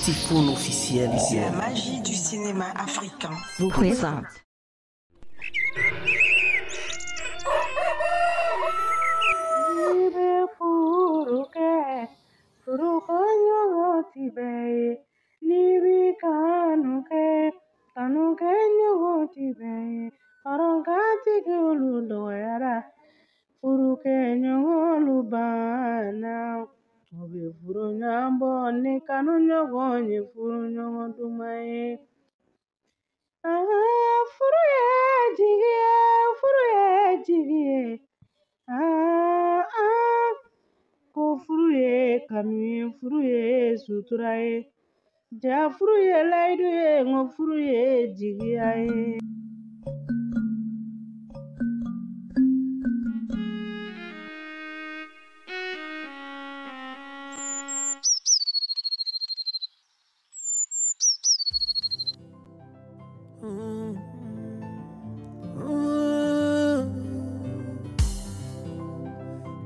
Typhoon officiel. La magie du cinéma africain vous présente. Sutura ja furu ye layidu ye ngo furu ye jigiya ye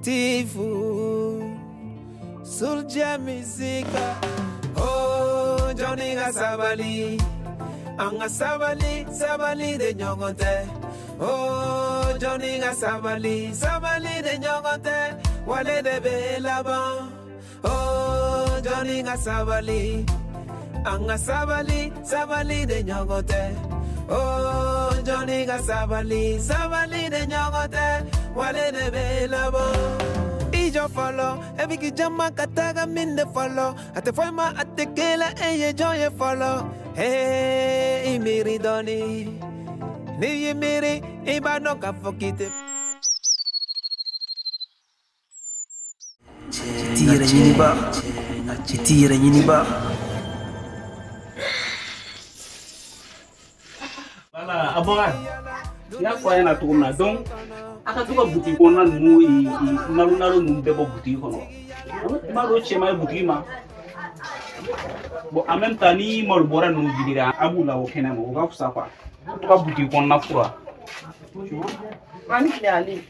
Typhoon Soulja Music. Oh, Johnny Sabali, Anga Sabali, Sabali de Nyogote. Oh, Johnny Sabali, Sabali de Nyogote. Wale de Belaban. Oh, Johnny Sabali, Anga Sabali, Sabali de Nyogote. Oh, Johnny Sabali, Sabali de Nyogote. Wale de Belaban. Ijo follow, every jama kataga min de follow. At the forma at the killer and you joy follow. Hey, Miri Donny. Ni Miri, Iba no ka forget. Tira Yiniba. Tira Yiniba. Voilà, aboran. Ya kwa yana tukuna donc aka tuka boutique on na nu nalu nu bebo boutique kono ma ro chema boutique ma bon en même temps ni mo bora nu bidira abula o kena mo ga fusa kwa tuka boutique on na fura Mami Ali.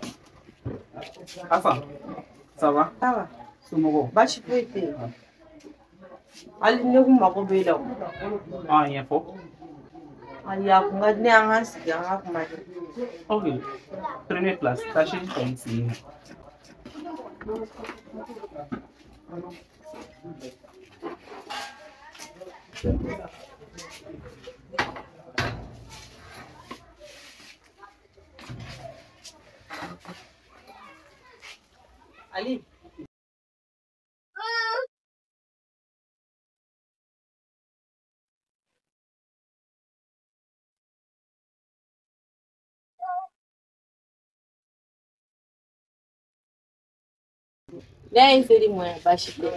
Asa ça va sumogo Bashi poite. Ali ne ku mako be la. Ah yen fo Ali ya ku ngadne an hansi ya ha kuma. OK première place tâchez ici Ali. Dai feri mo bashi ko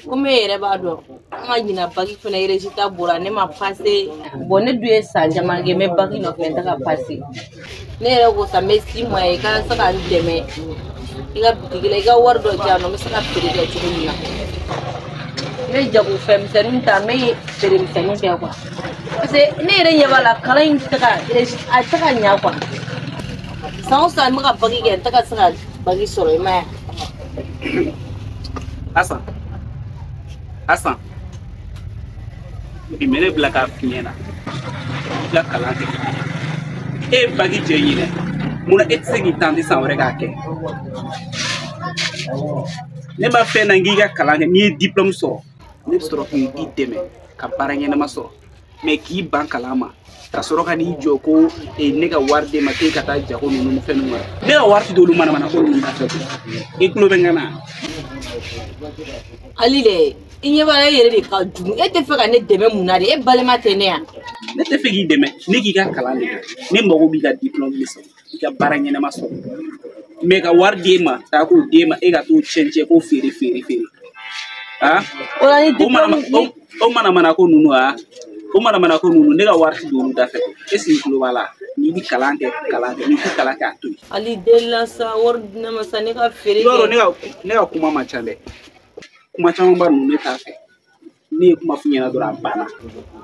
kuma yere ba do an gina bagi fana yere sita bora ne ma passer bonne dué sanja mange me bagi no fenta ka passer ne yere ko sa mesi mo e ka saka ndeme iga bitigile iga wardo jano me saka pere ga chimina ne jabu fem senin ta me pere senin ka kwa parce ne yere yabala kala in taka a taka nya kwa sa ma bagi ga taka saka bagi soro ma Asa imere blaka fiena blaka lante e bagi jeyine muna etsengi tandi sanwere ka ke ne ma fe na ngiga kalange ni diplôme so ne soro ki deme ka paranye na maso me ki ban kalama ta soro ka ni joko e ne ga warde ma te kata jago no fenu ma ne ga warti do lu mana ko ni ta e klo bengana Ali le inye bala yere de ka dum e te fe ka ne deme munade e balema tene ya ne te fe gi deme ne gi ga kalande ne mbogo bi ga diplôme ni so ga baranye na maso me ga warde ma ta ko de ma e ga to chenche ko feri ah ola ni diplôme o mana ko nunu ah o mana ko nunu ne ga warti do da fe e si ko wala ni bi kalande ni ko kalaka to Ali de la sa word na masane ka feri loro ne ga kuma machande kuma chama ba nunu ta fe ni kuma funya na dora bana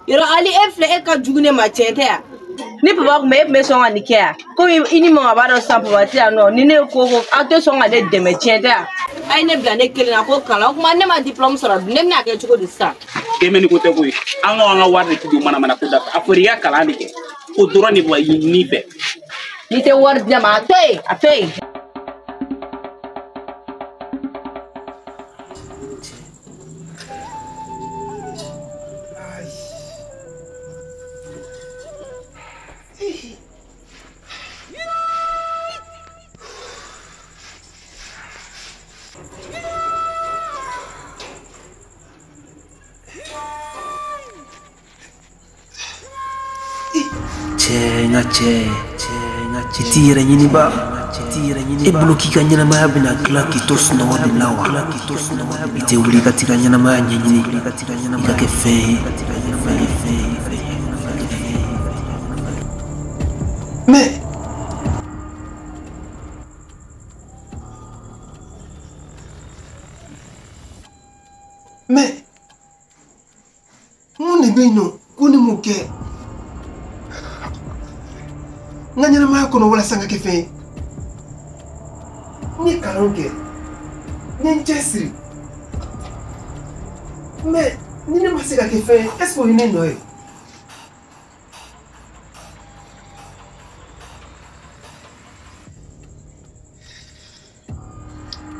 yoro Ali efle e ka jugune ma chente ya ni papa ko me so ngani ke ya ko ini mo ba do sample ba ti no ni ne ko ato so ngade de me chente ya ai ne bla ne kele na ko kala kuma ne ma diplôme sora ne na ke chuko disa deme ni ko te ko an ka wari ti di mana ko da aforiya kala ni ke ko doro ni boy ni be ni te wari jama atoy Tira nyini ba e bloki ka nyina ma bina klaki tos no de lawa ite uli ka tira nyina ma nyini ka ke fe mais mon ebino kuni muke nganyana ma kono wala sanga ke fe ni kalonge ni jesri mais ni ne masika ke fe est-ce que ni noé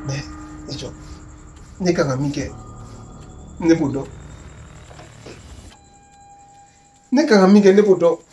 mais ejo ni kanga mike ne bodo ne kanga mike ne bodo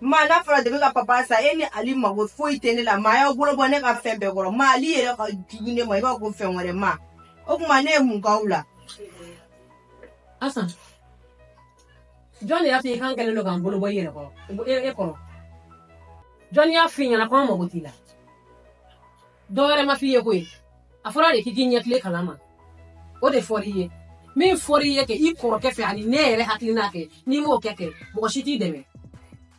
Mana fara de ka papa sa eni ali ma wo foi tene la ma ya golo bone ka fembe golo ma ali ere ka jugune ma ba ko fen wore ma o kuma ne mu kaula asa Johnny ya fi kan kele lo kan bolo boyere ko e ko Johnny ya fi nyana ko mo gotila dore ma fi ye ko afora de kiki nyekle kalama o de foriye min foriye ke i koro ke fe ani nere haklina ke ni mo keke mo shiti deme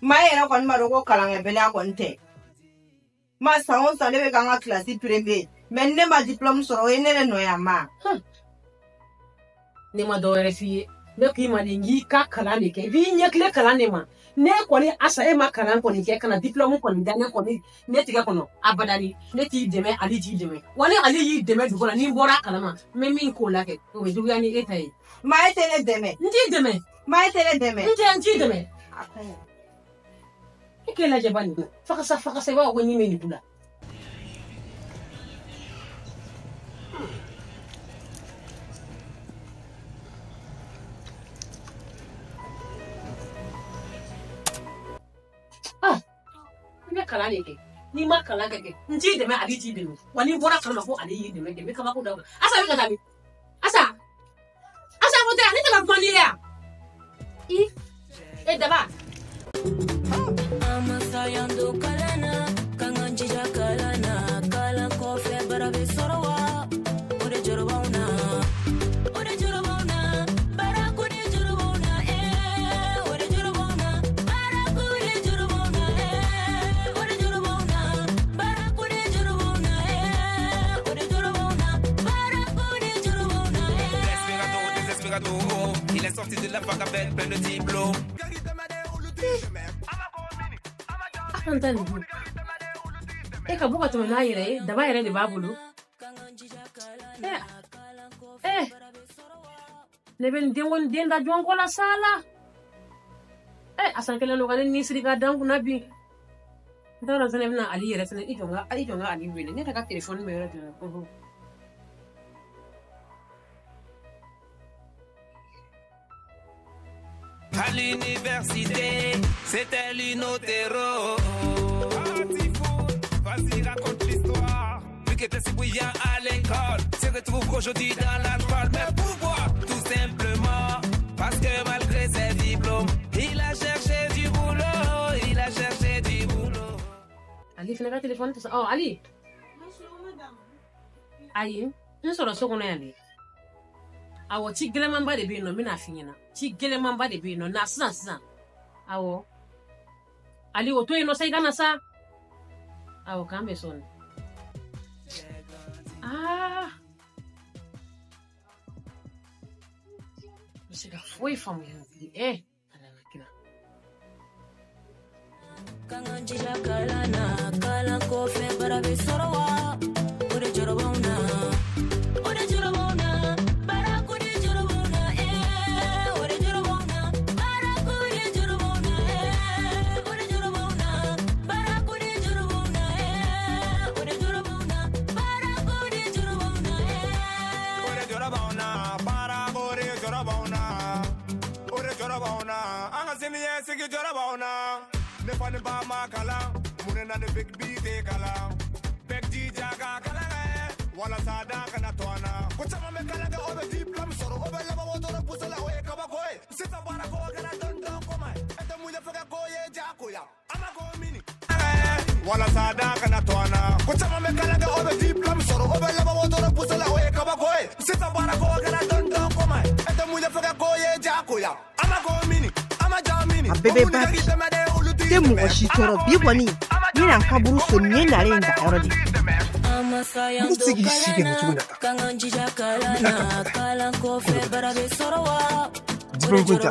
ma era kon ma rogo kalanga bela kon te ma saon sa lebe kanga classe premier men ne ma diplôme soro enere no ya ma ne ma dore fi ne ki ma ngi ka kala ne ke vi nyekle kala ne ma ne ko ni asa e ma kala ko ni ke kana diplôme ko ni dane ko ni ne tiga ko no abadani ne ti deme ali ti deme wani ali yi deme du ko ni bora kala ma me min ko la ke o du ya ni etai ma etele deme ndi deme ma etele deme ndi deme Kela jabani fakasa wa ko nyime ni bula ne kala ne ke ni ma kala ke nji de me ali ji de me wani bora kala ko ali yi de me kama ko da asa be kata mi asa ko ta ni ta ko ni ya e daba Amasayando kalana, kanganjija kalana, kala kofe barabe sorowa, ode jorobona, barakude jorobona, ode jorobona, barakude jorobona, ode jorobona, barakude jorobona, ode jorobona, barakude jorobona. Desperado, il est sorti de la fac avec plein de diplômes. Antani ka buka to na yire da ba yire de babulu le ben dengon denda jongo la sala asan kele no ganen ni siri ka dangu nabi ndara zane na ali yire sene ijonga ali wele ne ka telephone me yire de À l'université, c'était l'inotero. Vas-y, raconte l'histoire. Lui qui était si bouillant à l'école, se retrouve aujourd'hui dans la toile. Mais pourquoi? Tout simplement parce que malgré ses diplômes, il a cherché du boulot. Ali fina ka téléphone tout ça. Oh Ali. Ayi, nous sommes sur on est allé. Awo ci gɛlɛmanba de bɛ yen nɔ n bɛna f'i ɲɛna ci gɛlɛmanba de bɛ yen nɔ na sisan awɔ Ali o to yen nɔ sa i ka na sa awɔ k'an bɛ sɔn n bɛ se ka foyi faamuya bi Kangan jija kalana kala kofe bara be sorwa ore jorobona bara kuri jorobona ore jorobona bara kuri jorobona ore jorobona bara kuri jorobona ore jorobona bara kuri jorobona ore jorobona bara kuri jorobona ore jorobona anga siniye sigi jorobona ne fani ba ma kala mune na de big beat kala big DJ ga kala wala sada kana toana ko chama me kala ga obe diplom soro obe laba wotoro pusala o e kaba koy sita bara ko kana don ko mai ete muje faga ko ye jako ya ama ko mini wala sada kana toana ko chama me kala ga obe diplom soro obe laba wotoro pusala o e kaba koy sita bara ko kana don ko mai ete muje faga ko ye jako ya ama ko mini ama jamini abebe babi te mɔgɔ si tɔɔrɔ bi kɔni ni na kaburu so ni nare nda yɔrɔ de Sigi sigi na cogo na ta. Diplôme ko ta,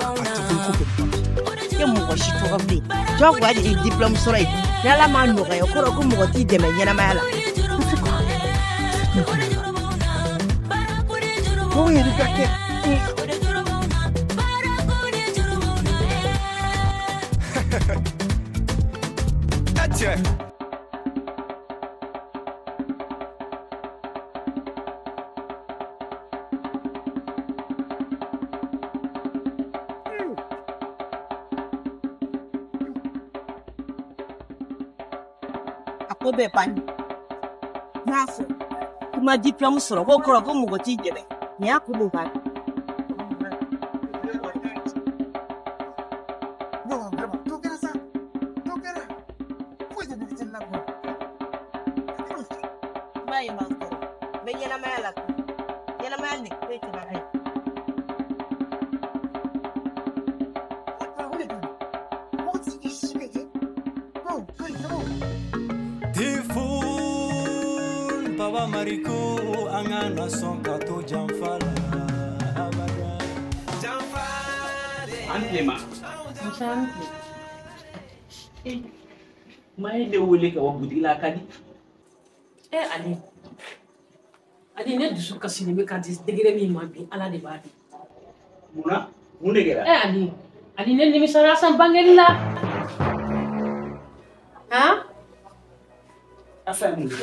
diplôme ko. te mɔgɔ si tɔɔrɔ bilen jagoya de ye diplôme sɔrɔ ye ni Ala m'a nɔgɔya o kɔrɔ ko mɔgɔ t'i dɛmɛ ɲɛnamaya la Ko yɛrɛ ka kɛ. Check. a ko bɛɛ banni n'a fɔ i ma diplôme sɔrɔ ko kɔrɔ ko mɔgɔ t'i dɛmɛ nin y'a ko dɔ ka Baba Mariko angana sonka to jamfala abada jamfala Antlema mai de wole ka wabuti la kadi Ali ne dusu kasi ne bɛ ka degere min ma bi Ala de b'a dɔn mun de kɛra Ali ne nimisara san bangeli la asa mun de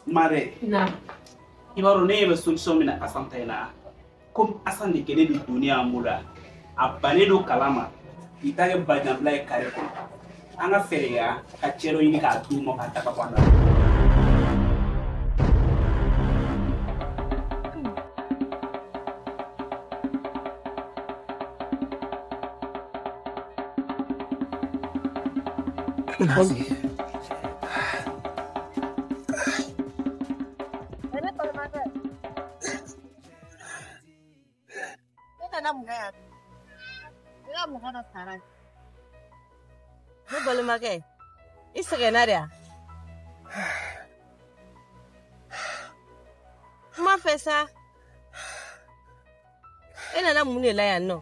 Mare na ibaro ne be solution mina asanta ina comme asan de kene di dunia mula abane do kalama itage bajambla e kare ko anga fereya ka chero ini ka du mo ka taka kwanda ne balimakɛ i sɛgɛnna de a kuma fɛ sa e nana mun de la yan nɔ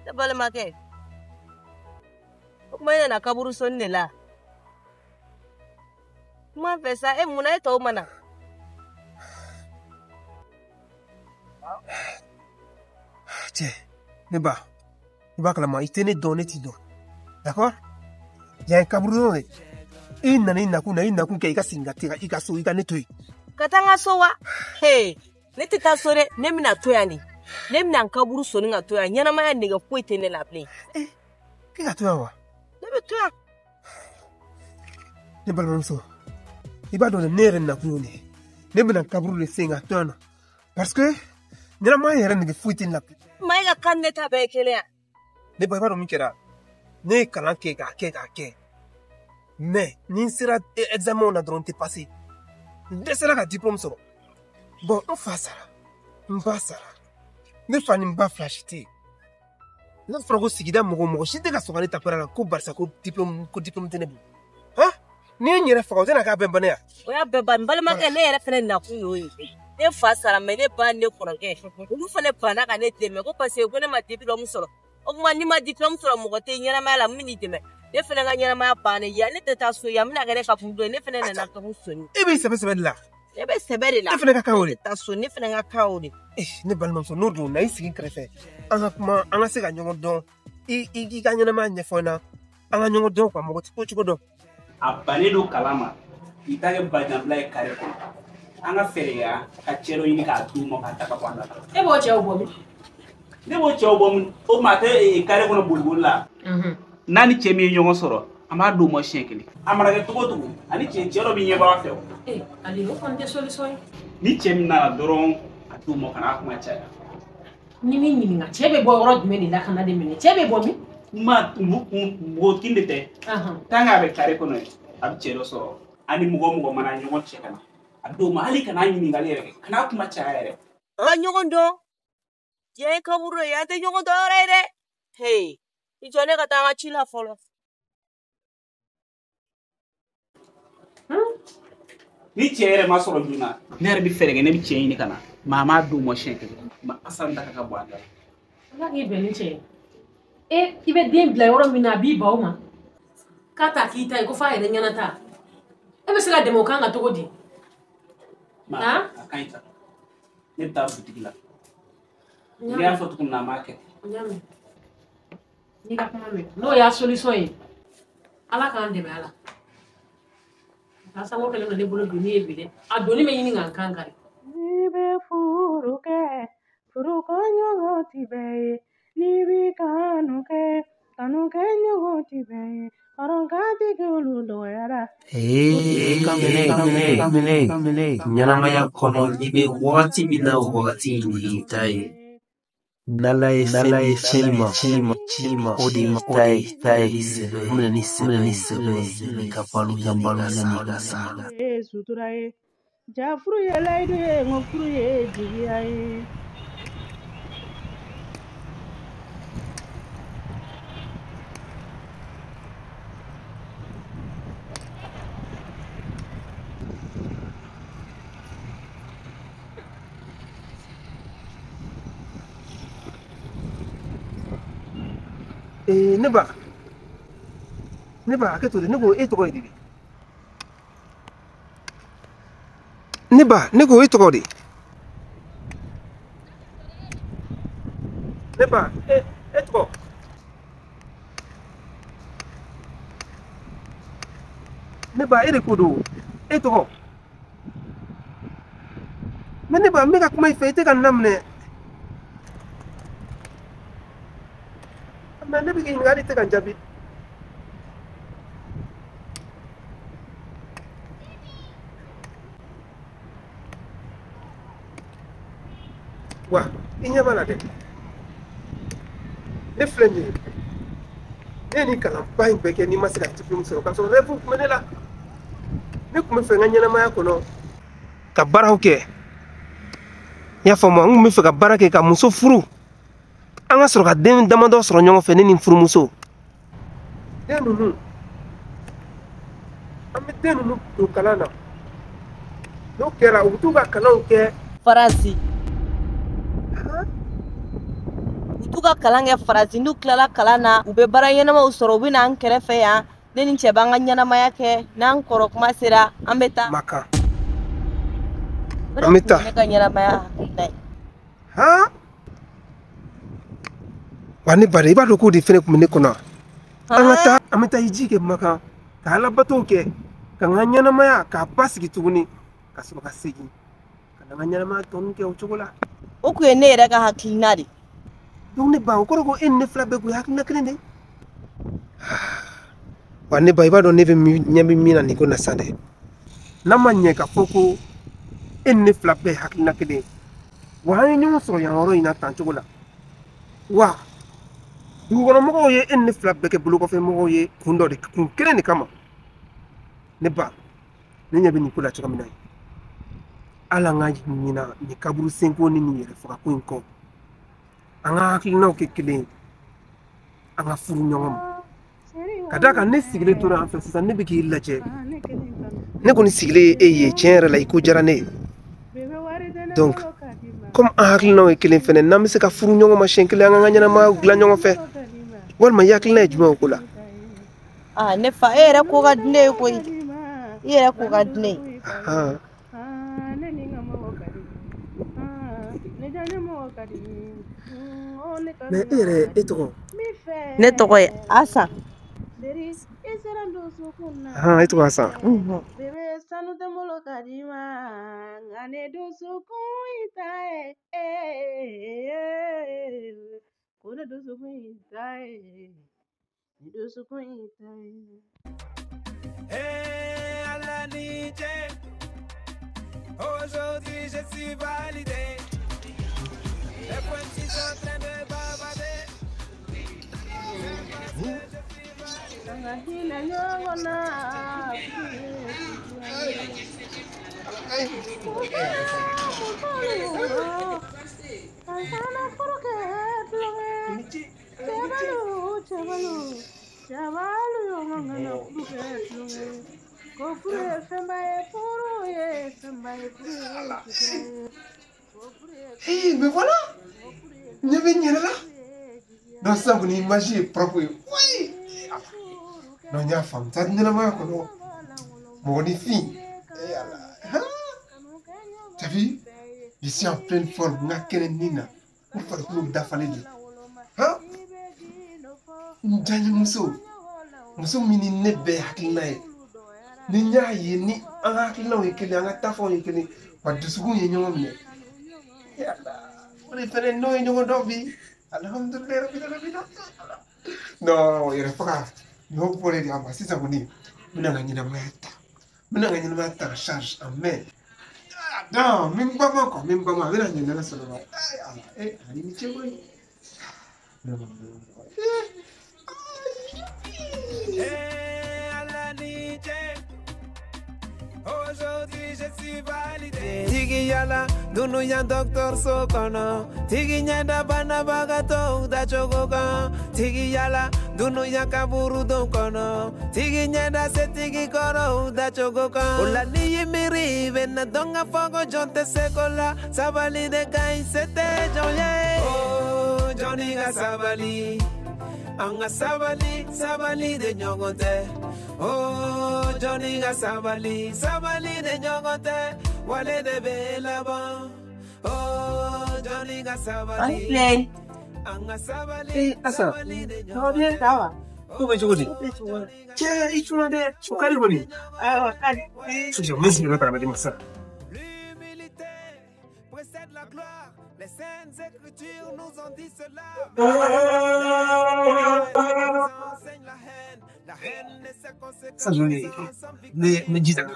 ne balimakɛ o kuma e nana kaburu soni de la kuma fɛ sa e munna e tɔw mana Tiens, Neba, il va clamer, il tenait donné ti don. D'accord? Il y a un cabron. Il n'a ni naku qui a singatira, il a so, il a nettoyé. Katanga sowa, hey, neti ta sore, nemina toyani. Nemina nkaburu soni nga toya, nyana maya nega fo itene la play. Qui a toya wa? Nebe toya. Neba l'onso. Il va donner nere naku ne. Nemina nkaburu le singa toya. Parce que nyana maya nega fo itene la play. Maiga kan neta be kelea. ne ba dɔn min kɛra ne ye kalan kɛ k'a kɛ mais ni n sera examen na dɔrɔn n tɛ passé n dɛsɛra ka diplôme sɔrɔ bon n fa sara n ba sara ne fa ni n ba fila si tɛ yen n'a fɔra ko sigida mɔgɔ si tɛ ka sɔn ka ne ta pɛrɛ la ko barisa ko diplôme tɛ ne bolo han ni n yɛrɛ faga o tɛna k'a bɛɛ ban ne ya o y'a bɛɛ ban n balimakɛ ne yɛrɛ fɛnɛ nakun y'o ye ne fa sara mais ne ba ne kɔrɔkɛ olu fɛnɛ banna ka ne dɛmɛ ko parce que ko ne ma diplôme sɔrɔ o tuma ni ma diplôme sɔrɔ mɔgɔ tɛ ɲɛnamaya la min n'i dɛmɛ ne fɛnɛ ka ɲɛnamaya bannen yan ne tɛ taa so yan n bɛna kɛ ne ka furu don ne fɛnɛ nana kɛ ko soni e bɛ sɛbɛ de la ne bɛ sɛbɛ de la e fɛnɛ ka kan o de ne tɛ taa so ne fɛnɛ ka kan o de ne balimamuso n'o don na i sigi kɛrɛfɛ an ka kuma an ka se ka ɲɔgɔn dɔn i ka ɲɛnamaya ɲɛfɔ n na an ka ɲɔgɔn dɔn mɔgɔ tɛ ko cogo dɔn a bannen don kalan ma i ta kɛ bajanbila ye kare kɔnɔ an ka fɛɛrɛya ka cɛ dɔ ɲini k'a d'u ma k'a ta ka bɔ an da e b'o cɛw bɔ min ne b'o cɛw bɔ min o maa tɛ kare kɔnɔ boliboli la n'a ni cɛ min ye ɲɔgɔn sɔrɔ an b'a d'o ma siɲɛ kelen a mana kɛ cogo o cogo ani cɛ dɔ bɛ ɲɛbaga fɛ o ali o kɔni tɛ solution ye ni cɛ min nana dɔrɔn a d'u ma kana kuma caya ni min ɲininka cɛ bɛ bɔ yɔrɔ jumɛn de la ka na de minɛ cɛ bɛ bɔ min mɔgɔkin de tɛ tant que a bɛ kare kɔnɔ ye a bɛ cɛ dɔ sɔrɔ ani mɔgɔ mana ɲɔgɔn cɛ ka na a d'o ma hali kana ɲininkali yɛrɛ kɛ kana kuma caya yɛrɛ an ka ɲɔgɔn dɔn diɲɛ ye kaburu ye an tɛ ɲɔgɔn dɔn yɔrɔ ye dɛ hey i jɔ ne ka taa an ka ci la fɔlɔ ni cɛ yɛrɛ ma sɔrɔ joona ne yɛrɛ bɛ fɛɛrɛ kɛ ne bɛ cɛ ɲini ka na maa m'a d'o ma siɲɛ kelen ma asan da ka bɔ a da la ala k'i bɛn ni cɛ ye i bɛ den bila yɔrɔ min na a b'i ban o ma k'a ta k'i ta ye ko f'a yɛrɛ ɲɛna ta e bɛ se ka dɛmɛ o kan ka cogo di a ka ɲi sa ne bɛ taa butigi la n'i y'a fɔ cogo min na a m'a kɛ n'i ka kuma mɛn n'o y'a solution ye ala k'an dɛmɛ a la asango kɛlen don ne bolo doni ye bi dɛ a doni bɛ ɲini k'an kan kari n'i bɛ furu kɛ furu kɔɲɔgɔn tɛ bɛɛ ye n'i bɛ kanu kɛ ɲɔgɔn tɛ bɛɛ ye hɔrɔnkantigi olu dɔgɔyara kamele ɲɛnamaya kɔnɔ i bɛ wagati min na o wagati y'i ta ye n'ala ye fɛn ma o de y'i ta ye minɛ ni sɛbɛn ye ka balo yanni ka sa ye sutura ye ja furu ye layidu ye nko furu ye jigiya ye ne ba hakɛ to de ne ko e tɔgɔ ye di ne ba ne ko e tɔgɔ de ne ba e tɔgɔ ne ba e de ko don e tɔgɔ mais ne ba n bɛ ka kuma i fɛ i tɛ ka n laminɛ mais ne bɛ k'i ɲininka hali i tɛ ka n jaabi wa i ɲɛ b'a la dɛ ne filɛ nin ye ne ye nin kalanba in bɛɛ kɛ n'i ma se ka diplôme sɔrɔ k'a sɔrɔ rêve tun bɛ ne la ne tun bɛ fɛ n ka ɲɛnamaya kɔnɔ ka baaraw kɛ i y'a faamu n tun bɛ fɛ ka baara kɛ ka muso furu an ka sɔrɔ ka den damadɔ sɔrɔ ɲɔgɔn fɛ ne ni n furumuso den ninnu an bɛ den ninnu don kalan na n'o kɛra u bɛ t'u ka kalanw kɛ faransi u t'u ka kalan kɛ faransi n'u tilala kalan na u bɛ baara ɲɛnamaw sɔrɔ u bɛ na an kɛrɛfɛ yan ne ni cɛ b'an ka ɲɛnamaya kɛ n'an kɔrɔ kuma sera an bɛ taa makan an bɛ taa ne ka ɲɛnamaya hakilina ye han wa ne ba de i b'a dɔn k'o de fɛnɛ tun bɛ ne kɔnɔ an ka taa an bɛ taa hiji kɛ makan ka alabatow kɛ ka n ka ɲɛnamaya k'a basigi tuguni ka sɔrɔ ka segin ka na n ka ɲɛnamaya tɔninw kɛ o cogo la o tun ye ne yɛrɛ ka hakilina de donc ne ba o kɔrɔ ko e ni ne fila bɛɛ tun ye hakilina kelen de wa ne ba i b'a dɔn ne bɛ ɲɛ bɛ min na nin ko na sa dɛ n'a ma ɲɛ k'a fɔ ko e ni ne fila bɛɛ ye hakilina kelen wa an ye ɲɔgɔn sɔrɔ yan yɔrɔ in na tan cogo la wa dugukɔnɔmɔgɔw ye e ni ne fila bɛɛ kɛ bolokɔfɛmɔgɔw ye kun dɔ de kun kelen de kama ne ba ne ɲɛ bɛ nin ko la cogo min na hali an ka ɲina nin kaburu senko ni nin yɛrɛ faga ko in kɔ an ka hakilinaw kɛ kelen ye an ka furu ɲɔgɔn ma ka d'a kan ne sigilen tora an fɛ sisan ne bɛ k'i lajɛ ne kɔni sigilen e ye tiɲɛ yɛrɛ la i ko diyara ne ye donc comme an hakilinaw ye kelen fɛnɛ n'an bɛ se ka furu ɲɔgɔn ma siɲɛ kelen an ka ɲɛnamaya dilan ɲɔgɔn fɛ walima i hakilina ye jumɛn o ko la ne fa e yɛrɛ ko ka di ne ye koyi i yɛrɛ ko ka di ne ye mais e yɛrɛ e tɔgɔ ne tɔgɔ ye Asan e tɔgɔ Asan Hey, Alanije, aujourd'hui je suis validé. Les points sont en train de bavarder. Hey, mais voilà! Il y là? Non, ça, vous imaginez propre. Oui! Non, il y a une femme. Ça, il y a une femme. Mon fille. Tu as vu? Je suis en pleine forme. Je suis en Nina. Je suis en train de hein? Je suis muso mini nebe hakilinaye ni nya ye ni an hakilinaw ye kelen an ka tafaw ye kelen wa dusukun ye ɲɔgɔn minɛ yala o de fɛnɛ n'o ye ɲɔgɔn dɔn bi alhamdulilayi rabbil alamin non yɛrɛ faga y'o bɔre de a ma sisan kɔni n bɛna n ka ɲɛnamaya ta n bɛna n ka ɲɛnamaya ta en charge en main non min ba ma quoi min ba ma a bɛna ɲɛnamaya sɔrɔ ma ala a ni ce koyi Hey, Alanije, aujourd'hui je suis validé. Tigi yala, dunu yan docteur Sokono. Tigi nyanda bana bagato da chogoka. Tigi yala, dunu yan kaburu donkono. Tigi nyanda se tigi koro da chogoka. Ola ni yimiri vena donga fogo jonte sekola. Sabali de kai sete joye. Oh, Johnny ga sabali. Anga sabali, sabali de nyogote. Oh, Johnny ga sabali, sabali de nyogote. Wale de bela ban. Oh, Johnny ga sabali. Anga sabali, sabali de nyogote. Sawa. Come giudi? C'è il giorno del sucare boni. Scusa, un mese non parla di massa. L'humilité précède la gloire. Les saintes écritures nous ont dit cela. La haine et ses conséquences. Ça jolie. Mais dis donc.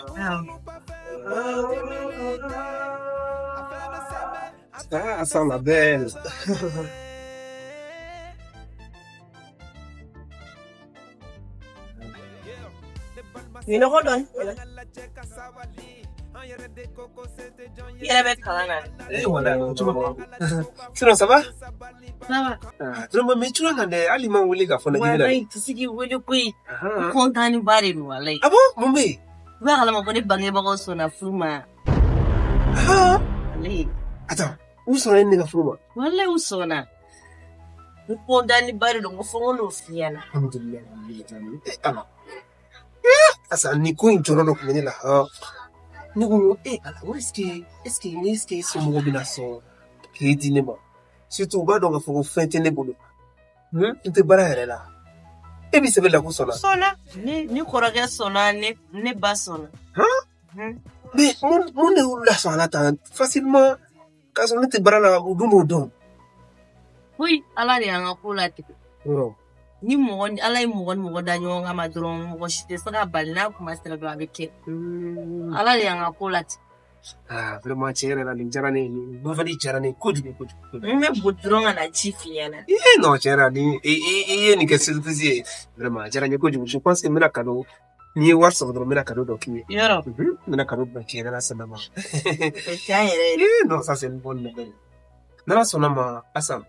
Ah, ça la belle. You know, hold on. Eh, voilà, tu vois. Sinon, ça va? Ça va. Tu mais tu l'as des aliments ou les gars, faut Voilà, tu sais qu'il veut quoi? Content de barrer, voilà. Ah bon, mon bébé? Voilà, la maman est bangée par son affaire. Ah! Allez. Attends, où sont les nègres fous? Voilà, où sont là? Nous content de barrer, donc on fait un office. Alhamdulillah. Alors. Asa Nico in Toronto kumene la ha. Nico ala est-ce que ce mo bina so ke dine ba. Surtout ba donc faut fente ne bolo. Inte bara hele la. E bi se bela ko sona. Sona ni koroge sona ne ba sona. Mais mon ne la sona ta facilement quand on était bara la dumo don. Oui, ala de anga kula ti. Ni mɔgɔ ala ye mɔgɔ da ɲɔgɔn kan ma dɔrɔn mɔgɔ si tɛ se ka bali n'a kuma sera dɔrɔn a bɛ kɛ ala de y'an ka ko la ten Ah, vraiment tiɲɛ la nin diyara ne ye nin nɔfɛli diyara ne ye kojugu kojugu. N bɛ boli dɔrɔn ka na ci f'i ɲɛna. Non tiɲɛ la ni i ye nin kɛ surprise ye vraiment a diyara n ye kojugu je pense que n bɛna cadeau n'i ye wari sɔrɔ dɔrɔn n bɛna cadeau dɔ k'i ye. Yɔrɔ. N bɛna cadeau dɔ k'i ye n'ala sɔnna ma. O tiɲɛ yɛrɛ yɛrɛ. Non ça c'est une bonne nouvelle. N'ala sɔnna ma Asan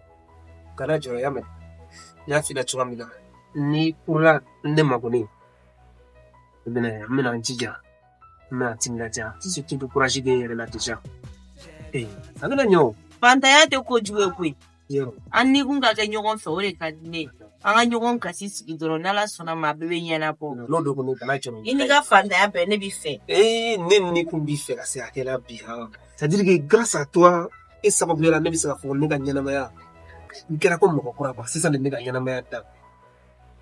kana jɔrɔ y'a mɛn n y'a f'i la cogoya min na ni purula ne magonin n bɛna n jija n bɛna n timinadiya surtout de courage bɛ n yɛrɛ la déjà. A bɛna ɲɛ o. Fantanya tɛ kojugu ye koyi. Yɔrɔ. An ni kun ka kɛ ɲɔgɔn fɛ o de ka di ne ye. An ka ɲɔgɔn kasi sigi dɔrɔn n'ala sɔnna ma a bɛɛ bɛ ɲɛnabɔ. N'o don kɔni kana jɔrɔ. I n'i ka fantanya bɛɛ ne b'i fɛ. Ne ni kun b'i fɛ ka se hakɛ la bi c'est-à-dire que grâce à toi e sababuya la ne bɛ se ka fɔ ne ka ɲɛnamaya n kɛra ko mɔgɔ kura quoi sisan de ne ka ɲɛnamaya da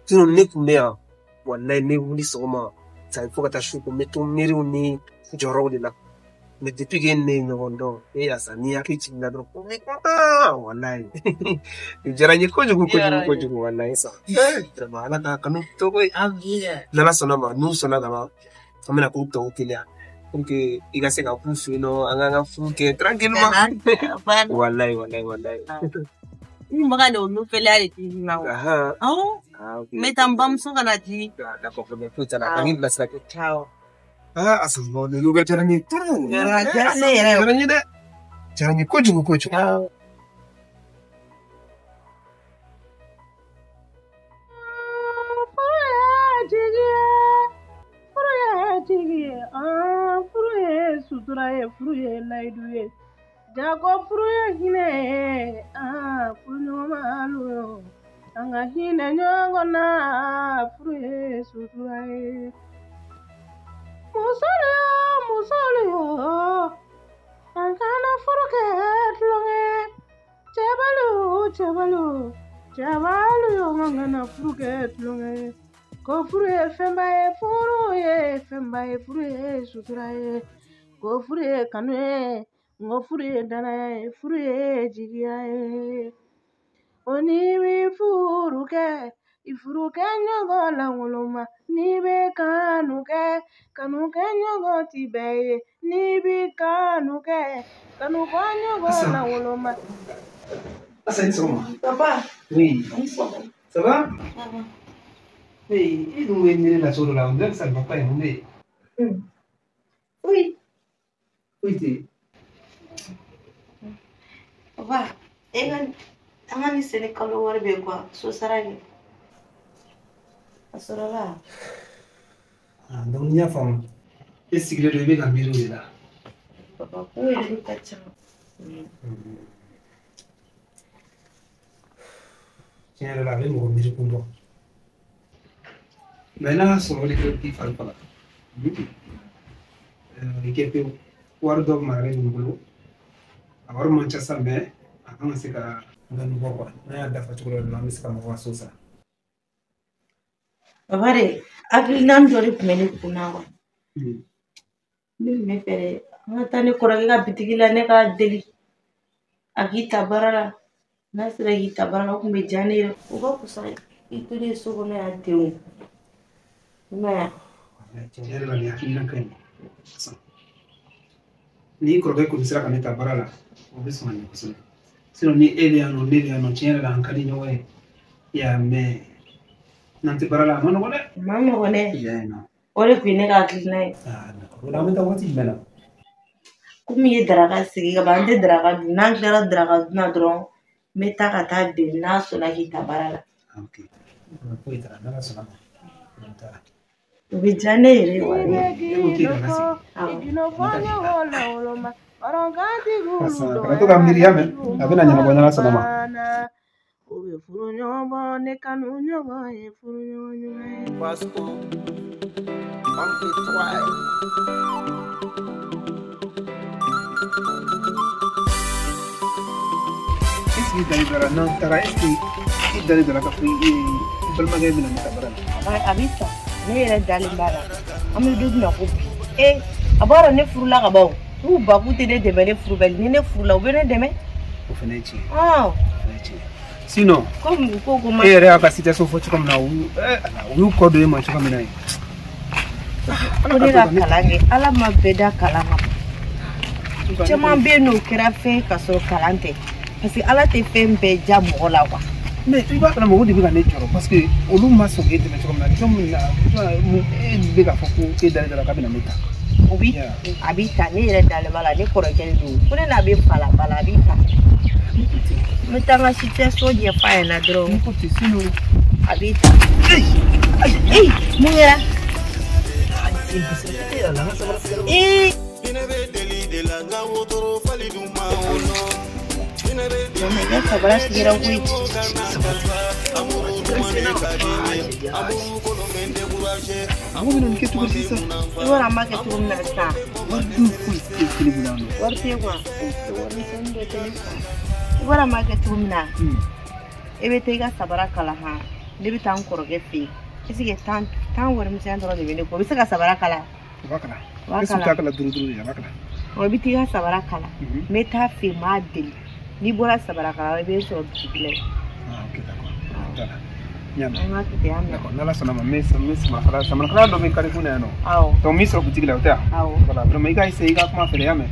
sinon ne kun bɛ yan walayi ne wuli sɔgɔma ça fo ka taa su ko n bɛ to miiriw ni jɔyɔrɔw de la mais depuis que ne ye ɲɔgɔn dɔn Asa n'i hakili jiginna dɔrɔn ko n bɛ content walayi o diyara n ye kojugu walayi sa vraiment ala ka kanu to koyi n'ala sɔnna ma n'u sɔnna ka ban an bɛna k'u tɔw teliya pour que i ka se ka k'u fɛ yen nɔ an k'an ka furu kɛ tranquillement walayi. N baga de olu fɛlɛya de t'i na o. Awɔ. N bɛ taa n bamuso ka na di. D'accord foyi t'a la ka n'i bilasira kɛ. Awɔ. Asa nin bɛ diyara n ye trop. Diyara ne yɛrɛ ye. Diyara n ye dɛ. Diyara n ye kojugu. Awɔ. Furu ye sutura ye, furu ye layidu ye. Jago furu ye hinɛ ye, furu ɲɔgɔnmalu. An ka hinɛ ɲɔgɔn na, furu ye sutura ye. Musolu yo, an kana furu kɛ tulonkɛ. Cɛbalu yo, an kana furu kɛ tulonkɛ. Ko furu ye fɛnba ye, furu ye sutura ye. Ko furu ye kanu ye, ngo furu ye danaya ye, furu ye jigiya ye. O n'i bɛ furu kɛ, i furu kɛ ɲɔgɔn lankolon ma. N'i bɛ kanu kɛ ɲɔgɔn ti bɛɛ ye. N'i bɛ kanu kɛ ɲɔgɔn lankolon ma. Asa ni sɔgɔma. Papa. Oui. Ça va? Oui, i dun bɛ ɲini la cogo dɔ la, on dirait que ça ne va pas mun bɛ yen? Oui. Foyi tɛ yen. Papa, an ka ni seli kalo wari bɛ quoi, so sara kɛ. A sɔrɔla. Donc n y'a faamu. E sigilen don i bɛ ka miiri o de la. Papa, ko yɛrɛ ka ca. Tiɲɛ yɛrɛ la, a bɛ mɔgɔ miiri kun dɔn. Mais n'a sɔrɔ o de kɛ k'i fari faga. I kɛ pewu. Wari dɔ maralen bɛ n bolo. A wari man ca sa mais a kan ka se ka dɔɔni bɔ quoi. N'a y'a dafa cogo dɔ la, an bɛ se ka mɔgɔ ka so sara. Papa de, hakilina dɔ de tun bɛ ne kun na quoi. Ne tun bɛ fɛ dɛ, an ka taa ne kɔrɔkɛ ka bitigi la ne k'a deli. A k'i ta baara la. N'a sera k'i ta baara la, o tun bɛ diya ne ye. O ka fisa i tolen so kɔnɔ yan ten o. I m'a ye wa? Tiɲɛ yɛrɛ la nin hakilina ka ɲi. Ni kɔrɔkɛ kɔni sera ka ne ta baara la, o bɛ sɔn ka ɲɛ kosɛbɛ. Sinon ni e de yan nɔ, ne de yan nɔ, tiɲɛ yɛrɛ la an ka di ɲɔgɔn ye. I y'a mɛn n'an tɛ baara la a ma nɔgɔn dɛ. A ma nɔgɔn dɛ. I y'a ye nɔ. O de tun ye ne ka hakilina ye. O la an bɛ taa waati jumɛn na? Komi i ye daraka sigi ka ban, an tɛ daraka dun. N'an tilara daraka dun na dɔrɔn, n bɛ taa ka taa deli n'a sɔnna k'i ta baara la. Ok. Foyi t'a la, n'ala sɔnna ma. O bɛ diya ne yɛrɛ ye wa. Kana to ka miiri ya mɛn, a bɛna ɲɛnabɔ n'ala sɔnna ma. O bɛ furu ɲɔgɔn bɔ, ne kanu ɲɔgɔn ye, furu ɲɔgɔn ɲuman ye. Vasco, Uncle Twy. Est-ce que dali dara n'an taara est-ce que i dali dara ka fɔ i balimakɛ bɛna ne ta baara la? A bɛ sa, ne yɛrɛ dalen b'a la. An bɛ don min na ko bi. A b'a dɔn ne furula ka ban o. N'u ba k'u tɛ ne dɛmɛ ne furu bɛɛ ni ne furula u bɛ ne dɛmɛ. O fana ye tiɲɛ. O fana ye tiɲɛ. Sinon, komi ko ma. E yɛrɛ y'a ka situation fɔ cogo min na, u y'u kɔ don e ma cogo min na ye. Ko ne ka kalan kɛ, Ala ma bɛɛ da kalan ma. caman bɛ yen n'o kɛra fɛn ka sɔrɔ kalan tɛ parce que ala tɛ fɛn bɛɛ ja mɔgɔ la quoi. Mais i b'a kalama o de bɛ ka ne jɔrɔ parce que olu ma sɔn k'e dɛmɛ cogo min na jɔn min na e bɛ k'a fɔ ko e dalen dara k'a bɛna ne ta. O bi a b'i ta ne yɛrɛ dalen b'a la ne kɔrɔkɛ de don ko ne n'a bɛ bala a b'i ta. N bɛ taa n ka situation ɲɛfɔ a ɲɛna dɔrɔn a b'i ta. Mun kɛra? Ya sabara sigira koyi. Amu bɛna nin kɛ cogo di sisan? I b'a dɔn an b'a kɛ cogo min na sisan. Wari dun foyi tɛ kelen bolo yan nɔ. Wari tɛ quoi. Wari misɛnnin dɔ tɛ ne fa. I b'a dɔn an b'a kɛ cogo min na. E bɛ taa i ka sabara kala han. Ne bɛ taa n kɔrɔkɛ fɛ yen. Est ce que tan wari misɛnnin dɔrɔn de bɛ ne bɔ. O bɛ se ka sabara kala? O b'a kala. Est ce que t'a kala duuru de a b'a kala? O bɛ taa i ka sabara kala. N bɛ taa fɛ yen m'a deli. N'i bɔra sabara kala i bɛ sɔrɔ bitigi la yen. Ok d'accord. D'accord. N'ala sɔnna ma n bɛ samarakala dɔ bɛ kari kun na yan nɔ. Awɔ. Donc n b'i sɔrɔ bitigi la o tɛ yan? Awɔ. Voilà vraiment i ka essayer i ka kuma fɛ i y'a mɛn?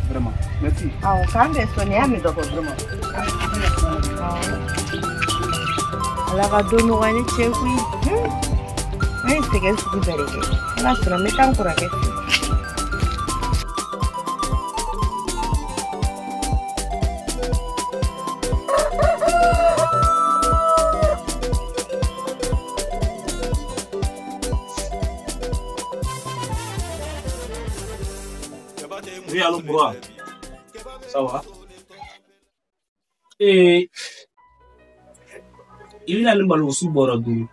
Vraiment merci. Awɔ k'an bɛɛ sɔn nin y'a mɛn dɔ kɔ. Vraiment. Ala ka don nɔgɔya ne cɛ koyi. An ye sɛgɛn sugu bɛɛ de kɛ. Ala sɔnna n bɛ taa n kɔrɔkɛ fɛ yen. Oui, allô, bro. Ça va? Il y a le ballon sous bord du.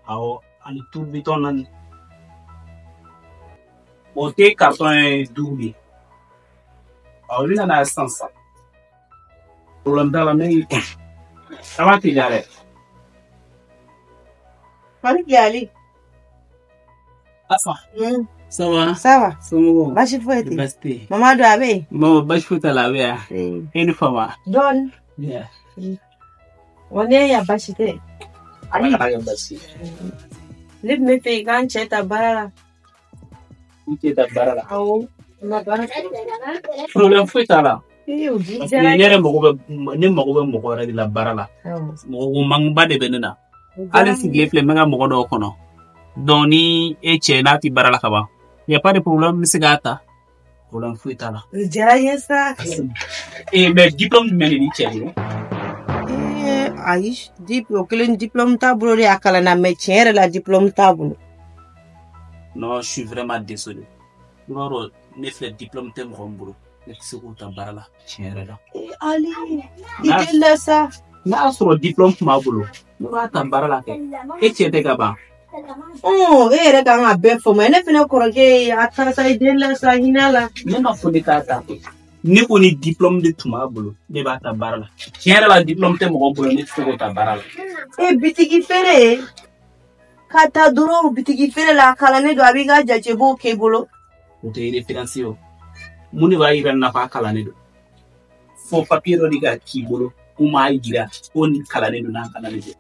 Alors, on est tout béton. On est carton double. Alors, il y a un sens. Pour l'homme dans la main, ça va t'y aller. Mari Gali. Ah, ça va? Ça va? Ça va? Bashi foyete. Basti. Mama do abe? Mama bashi fota la be. Eni fama. Don. Yeah. Wane ya bashi te. Ali ya basi. Lib me fe kan cheta barala. Cheta barala. Awo. Ma barala. Problem fota la. Iyo di. Ne mo go re la barala. Mo mangba de benena. Ali sigle ple manga mo do kono. Doni e chena ti barala kaba. Y a pas de problème, mais c'est gata. Problème fouita là. Jaya ça. Mais diplôme du meni cheli. Aish, diplôme tableau de akala na métier la diplôme tableau. Non, je suis vraiment désolé. Non, ne fait diplôme tem rombolo. Ne se ta barala. Tiens là. Ali, il est ça. Na sur diplôme mabolo. Non ta barala ke. E tiete gaba. Oh, era kan a be fo ne fene koroge atasa idela sa hinala. Ne ma fo de kata. Ni ko ni diplôme de tuma bolo. De ba ta barala. Tiens la diplôme te mo bolo ne se ta barala. E bitigi fere. Kata duro bitigi fere la kala ne do abiga jaje bo ke bolo. O te référentiel. Muni va ira na fa kala ne do. Fo papier do diga ki bolo. Uma gira on kala ne do na kala ne do.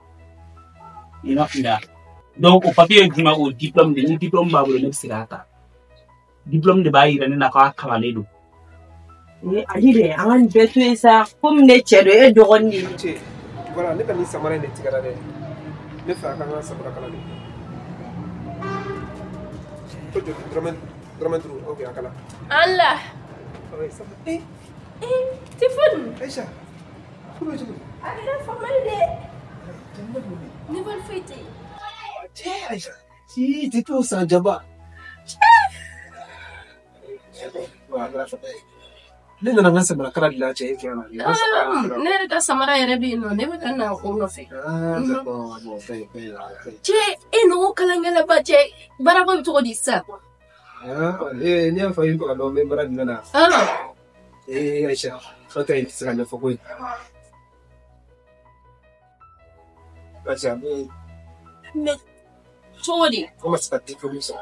Ina ina. Donc au papier du ma au diplôme de diplôme ba bolo ne sirata. Diplôme de ba ira ne na ka kala ne do. Ayire an betu ça comme ne chedo e dogoni. Voilà, ne ka ni samara ne tigara de. Ne fa kan ka samara kala de. Ojo dramen tru, OK akala. Allah. Ouais, ça va. Tifun. Aïcha. Comment tu vas? Ada formal de. Nouvelle fête. Aïcha. Si, tu peux sans jaba. Voilà. Ne nana nga samara kala dila che yake yana. Ne da samara yare bi no ne ba na ko no fe. D'accord, bon, fait. Che eno kala ngala ba che bara ko to di sa. Ni a fayi ko no me bara dina. Aïcha. Fata yi tsaka na fako. Aïcha, mais Todi. Comment c'est pas diplôme ça?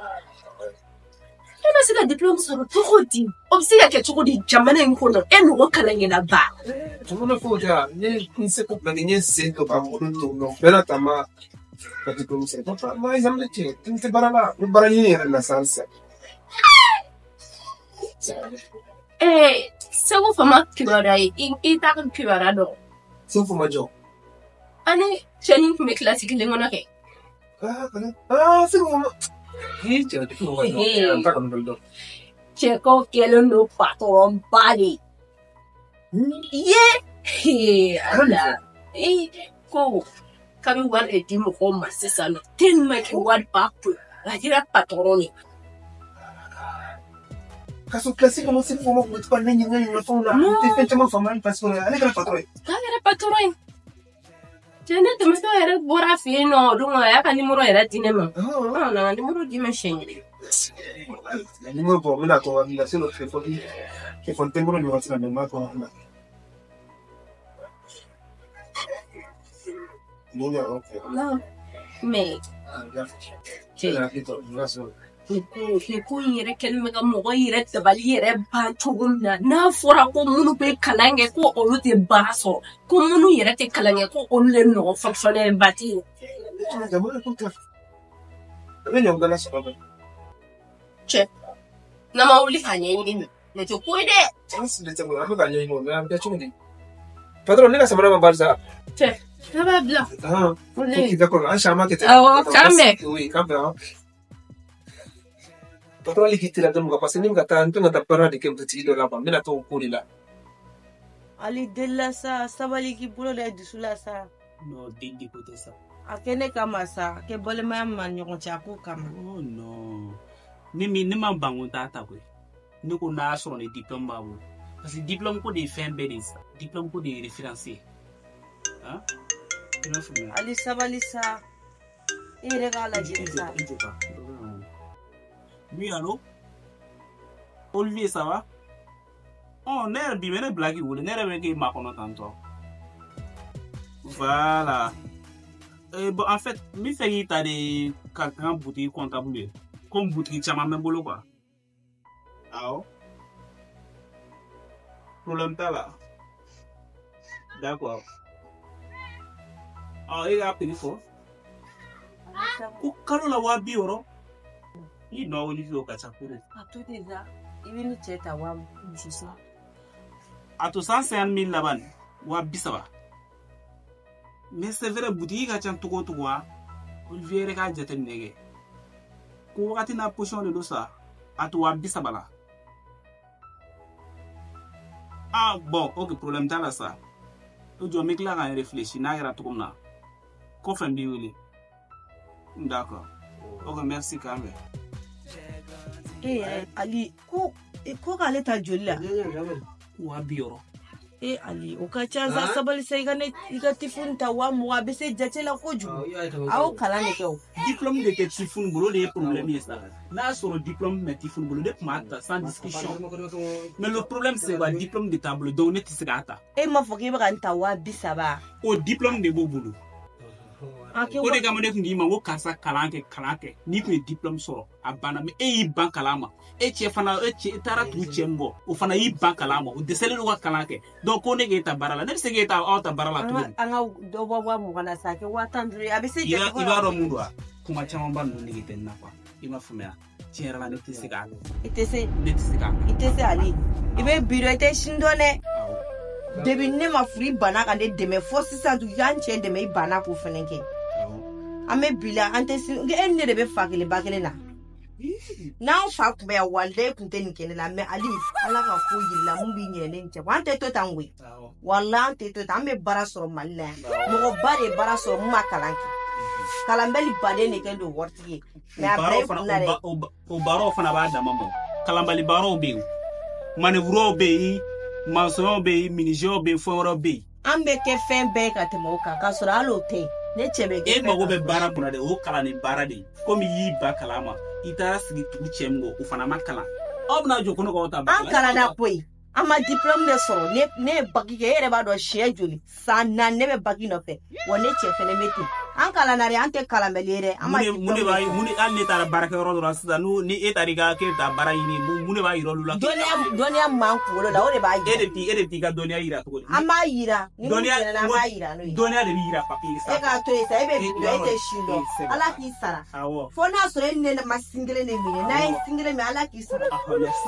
Ina sika diplôme sur Todi. Obsiya ke Todi jamana nkono eno kala ngela ba. Tunaona foja ni se ko ni se ko ba ko no. Bela tama ka diplôme ça. Papa, mais jamais tu te barala, ni barani ni na salsa. Segu fama kibara i ta kibara do. Segu fama jo. Ani cheni me classique lengona ke. Segu fama. Jadi fama. Tak kan do. Cheko kelo no patron bali. Ala. Ko kami war edimo ko masesa no. Ten make word back. La tira patroni. Caso clásico no sé cómo me van a llegar en la fauna. No te echamos fama en paso. Ale que patrón. Era patrón. Tiene te mesto era bora fino, dunga ya kan nimero era tinema. Ah, na nimero di machine. El número por la coordinación de teléfono que fue tengo la universidad de Marco. No ya, okay. No. Me. Ya. Sí, la quito, gracias. Ko yere kelme ga mo yere tabali yere ba tugumna na fora ko munu be kalange ko olu te baso ko munu yere te kalange ko olu le no fonctionner bati che na ma uli kanye ni ne to puede Padrón, nega semana más barza. Che, na ba bla. Ok, d'accord. Ah, chama que te. Ah, calme. Oui, calme. Patrón likiti la demu kapase ni ngata ntu ngata para de kemtu tido la ba mena to kuri la. Ali della sa sabali ki bulo de disula sa. No, dindi kote sa. Akene kama sa ke bole ma man nyoko chapu kama. Oh no. Ni ma bangun tata kwe. Ni ko na so ni diplôme ba wo. Parce que diplôme ko de fin bénis, diplôme ko de référencier. Hein? Ali sabali sa. Ire gala jinsa. Oui, allô? Olivier, ça va? Oh, n'est bien blague, vous n'est pas qui m'a connu tantôt. Voilà. Bon, en fait, mi fait t'as des quelqu'un boutique comptable, comme boutique chama même bolo quoi. Ah oh. Problème t'as là. D'accord. Ah, il a pris fort. Ku kalo la wabi oro. Il n'a pas eu de kachapuru. A tout déjà, il vient de tête à wam, je sais. À tout 150 000 là-bas, wabi ça va. Mais c'est vrai, boutique a chanté tout quoi. Olivier regarde jeter nègre. Quand on a une potion de ça, à tout wabi ça va là. Ah bon, ok, problème t'as là ça. Tu dois mettre là quand réfléchir, n'a rien tout comme ça. Qu'on fait bien oui. D'accord. Ok, merci quand même. Ali, ko kale ta jolla. Wa bioro. Ali, o ka chanza sabali sai gane iga tifunta wa mu wa be se jatela ko ju. Aw kala ne ko. Diplôme de tifun bolo le problème est ça. Là sur le diplôme de tifun bolo de mata sans discussion. Mais le problème c'est le diplôme de table donné tisgata. Ma foki ba kan ta wa bisaba. Au diplôme de bobulu. O de gamane kundi ma wo kasa kalanke ni ku diplôme soro abana me e ban kalama e che fana e che tara tu chembo o fana yi ban kalama o desele no kalanke donc on e ta barala ne se ta auta barala tu anga do baba mu kana sake watandri abise je ko ibaro mundu kuma chama bandu ni gitenna kwa ima fumea tiera la netisika itese ali ibe biro ite shindone debi ne ma free bana kan de deme force sa du yanche deme bana ko feneke ame bila antesi enne de be fakile bakele na now fak be walde kunten kene la me ali ala ka ko yilla mun bi nyene nche wante to tangwe walla ante to tambe baraso malle mo bare baraso makalanki kalambeli bade ne kendo worti me abre funare o baro fana ba da mamo kalambali baro be manevro be maso be minijo be foro be ambe ke fembe ka temoka kasura alote ne chebe e mago be bara kuna de o kala ni bara de komi yi ba kalama itara sigi tu chemgo o fana makala obna jo kono ko ta ba ankala da poi ama diplôme de soro ne bagi ke ere ba do shejuli sana ne be bagi no fe wone che fene meti an kalanare an tɛ kalanbɛli yɛrɛ mun b'a hali ne taara baarakɛyɔrɔ dɔ la sisan ni e taara i ka k'e ta baara ɲini mun de b'a yira olu la dɔnniya man kunkolo la o de b'a yira e de t'i ka dɔnniya yira cogo di an b'a yira ni mun ɲinɛna an b'a yira n'o ye dɔnniya de b'i yira papiye e k'a to yen sa e bɛ bi dɔn e tɛ si dɔn ala k'i sara fo n'a sɔrɔ e ni ne ma sin kelen de minɛ n'a ye sin kelen min ala k'i sara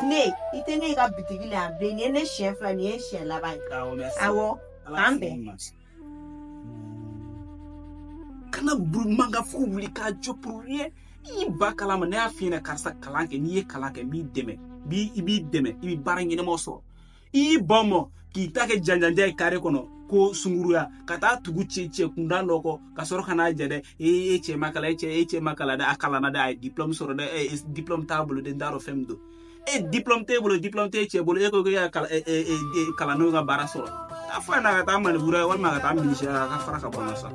ne i tɛ ne ka bitigi la yan bilen nin ye ne siɲɛ 2 nin ye siɲɛ laban ye awɔ k'an bɛn kana manga fo wuli ka jɔ pour rien i ba kalama ne y'a f'i ɲɛna karisa kalan kɛ n'i ye kalan kɛ b'i dɛmɛ i b'i dɛmɛ i bɛ baara ɲɛnamaw sɔrɔ i ba mɔ k'i ta kɛ janjanja ye kare kɔnɔ ko sunguruya ka taa tugu cɛ kunda dɔ kɔ ka sɔrɔ ka n'a jɛ dɛ e cɛ ma kalan e cɛ ma kalan dɛ a kalanna dɛ a ye diplôme sɔrɔ dɛ diplôme t'a bolo dɛ n t'a dɔn fɛn min don diplôme t'e bolo diplôme t'e cɛ bolo e ko k'e ka kalandenw ka baara sɔrɔ a fɔ a na ka taa manibura walima ka taa minisiyɛri a ka fara ka bɔ n na sa